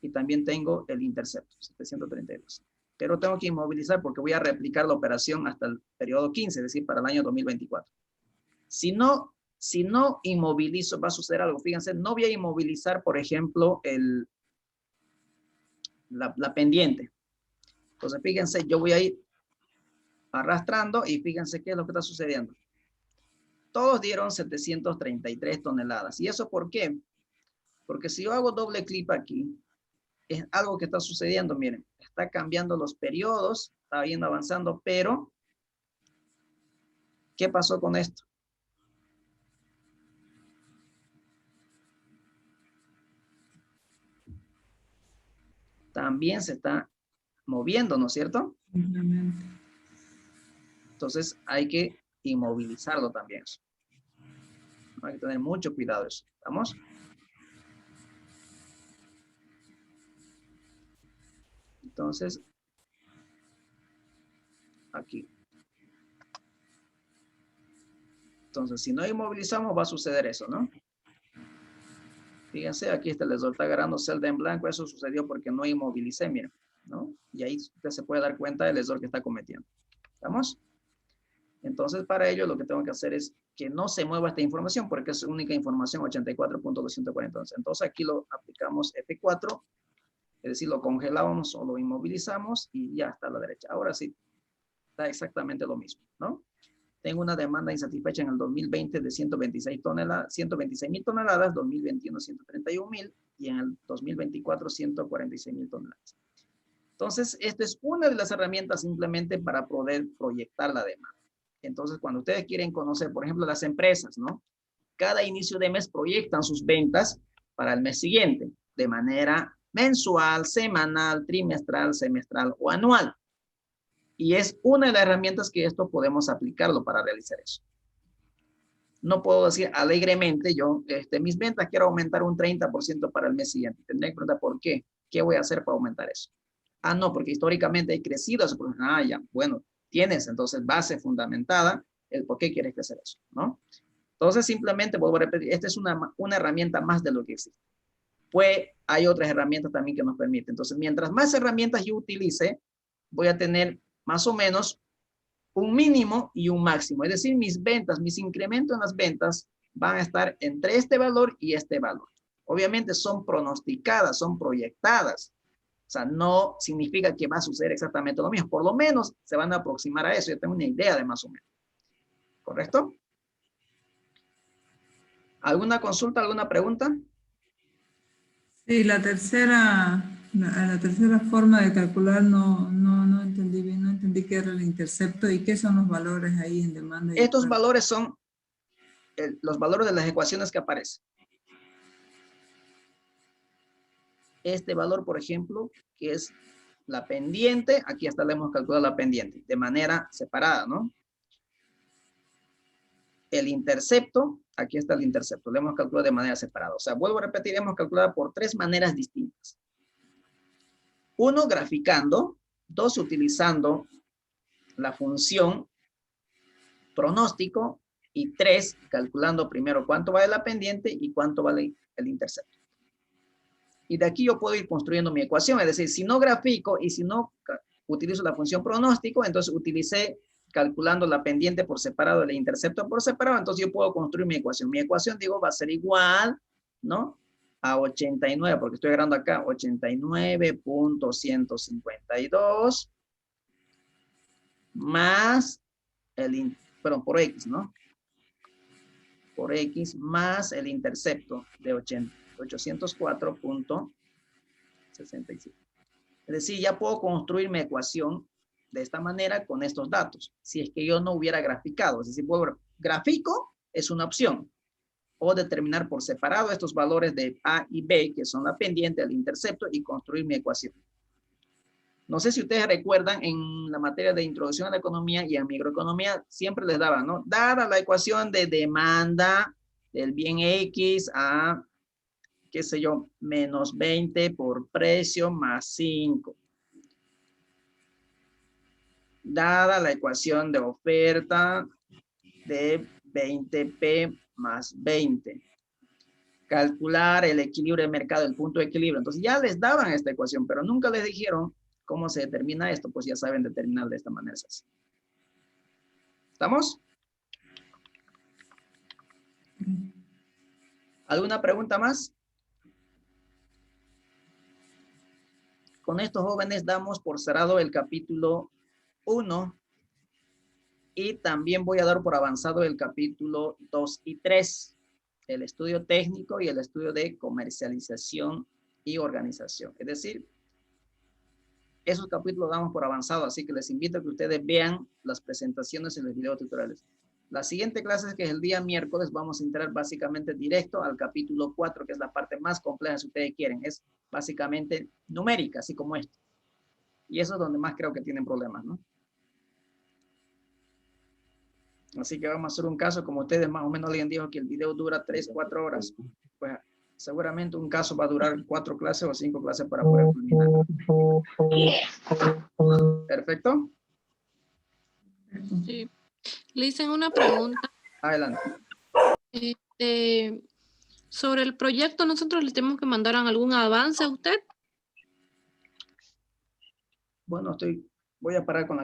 S1: Y también tengo el intercepto, 732. Pero tengo que inmovilizar porque voy a replicar la operación hasta el periodo 15, es decir, para el año 2024. Si no inmovilizo, va a suceder algo. Fíjense, no voy a inmovilizar, por ejemplo, la pendiente. Entonces, fíjense, yo voy a ir arrastrando y fíjense qué es lo que está sucediendo. Todos dieron 733 toneladas. ¿Y eso por qué? Porque si yo hago doble clic aquí, es algo que está sucediendo, miren, está cambiando los periodos, está yendo avanzando, pero ¿qué pasó con esto? También se está moviendo, ¿no es cierto? Entonces hay que inmovilizarlo también. Hay que tener mucho cuidado eso. ¿Estamos? Entonces, aquí. Entonces, si no inmovilizamos, va a suceder eso, ¿no? Fíjense, aquí les está agarrando celda en blanco. Eso sucedió porque no inmovilicé, miren, ¿no? Y ahí usted se puede dar cuenta del error que está cometiendo. ¿Estamos? Entonces, para ello, lo que tengo que hacer es que no se mueva esta información porque es única información 84.240. Entonces, aquí lo aplicamos F4. Es decir, lo congelamos o lo inmovilizamos y ya está a la derecha. Ahora sí, está exactamente lo mismo, ¿no? Tengo una demanda insatisfecha en el 2020 de 126 toneladas, 126,000 toneladas, 2021 131,000 y en el 2024 146,000 toneladas. Entonces, esta es una de las herramientas simplemente para poder proyectar la demanda. Entonces, cuando ustedes quieren conocer, por ejemplo, las empresas, ¿no? Cada inicio de mes proyectan sus ventas para el mes siguiente de manera mensual, semanal, trimestral, semestral o anual. Y es una de las herramientas que esto podemos aplicarlo para realizar eso. No puedo decir alegremente yo, mis ventas quiero aumentar un 30% para el mes siguiente. Tendré que preguntar por qué. ¿Qué voy a hacer para aumentar eso? Ah, no, porque históricamente he crecido eso. Ah, ya, bueno, tienes entonces base fundamentada el por qué quieres crecer eso, ¿no? Entonces simplemente vuelvo a repetir, esta es una herramienta más de lo que existe. Pues hay otras herramientas también que nos permiten. Entonces, mientras más herramientas yo utilice, voy a tener más o menos un mínimo y un máximo. Es decir, mis ventas, mis incrementos en las ventas van a estar entre este valor y este valor. Obviamente son pronosticadas, son proyectadas. O sea, no significa que va a suceder exactamente lo mismo. Por lo menos se van a aproximar a eso. Yo tengo una idea de más o menos. ¿Correcto? ¿Alguna consulta, alguna pregunta?
S2: Sí, la tercera forma de calcular no entendí bien, no entendí qué era el intercepto y qué son los valores ahí en demanda. Y
S1: Estos
S2: oferta.
S1: valores son los valores de las ecuaciones que aparecen. Este valor, por ejemplo, que es la pendiente, aquí hasta le hemos calculado la pendiente, de manera separada, ¿no? El intercepto, aquí está el intercepto, lo hemos calculado de manera separada. O sea, vuelvo a repetir, hemos calculado por 3 maneras distintas. 1, graficando. 2, utilizando la función pronóstico. Y 3, calculando primero cuánto vale la pendiente y cuánto vale el intercepto. Y de aquí yo puedo ir construyendo mi ecuación. Es decir, si no grafico y si no utilizo la función pronóstico, entonces utilicé calculando la pendiente por separado, el intercepto por separado, entonces yo puedo construir mi ecuación. Mi ecuación, digo, va a ser igual, ¿no? A 89, porque estoy agarrando acá 89.152 más por X, ¿no? Por X más el intercepto de 804.67. Es decir, ya puedo construir mi ecuación de esta manera con estos datos. Si es que yo no hubiera graficado, es decir, grafico es una opción. O determinar por separado estos valores de A y B, que son la pendiente, el intercepto, y construir mi ecuación. No sé si ustedes recuerdan, en la materia de introducción a la economía y a microeconomía, siempre les daban, ¿no? Dada la ecuación de demanda del bien X a, qué sé yo, menos 20 por precio más 5. Dada la ecuación de oferta de 20P más 20. Calcular el equilibrio de mercado, el punto de equilibrio. Entonces ya les daban esta ecuación, pero nunca les dijeron cómo se determina esto. Pues ya saben determinar de esta manera. ¿Estamos? ¿Alguna pregunta más? Con estos jóvenes damos por cerrado el capítulo 1 y también voy a dar por avanzado el capítulo 2 y 3, el estudio técnico y el estudio de comercialización y organización. Es decir, esos capítulos damos por avanzado, así que les invito a que ustedes vean las presentaciones en los videos tutoriales. La siguiente clase, que es el día miércoles, vamos a entrar básicamente directo al capítulo 4, que es la parte más compleja si ustedes quieren. Es básicamente numérica, así como esto. Y eso es donde más creo que tienen problemas, ¿no? Así que vamos a hacer un caso, como ustedes más o menos alguien dijo que el video dura 3, 4 horas. Pues seguramente un caso va a durar 4 clases o 5 clases para poder culminar. ¿Perfecto?
S11: Sí. Le hice una pregunta.
S1: Adelante.
S11: Sobre el proyecto, ¿nosotros le tenemos que mandar algún avance a usted?
S1: Bueno, voy a parar con la grabación.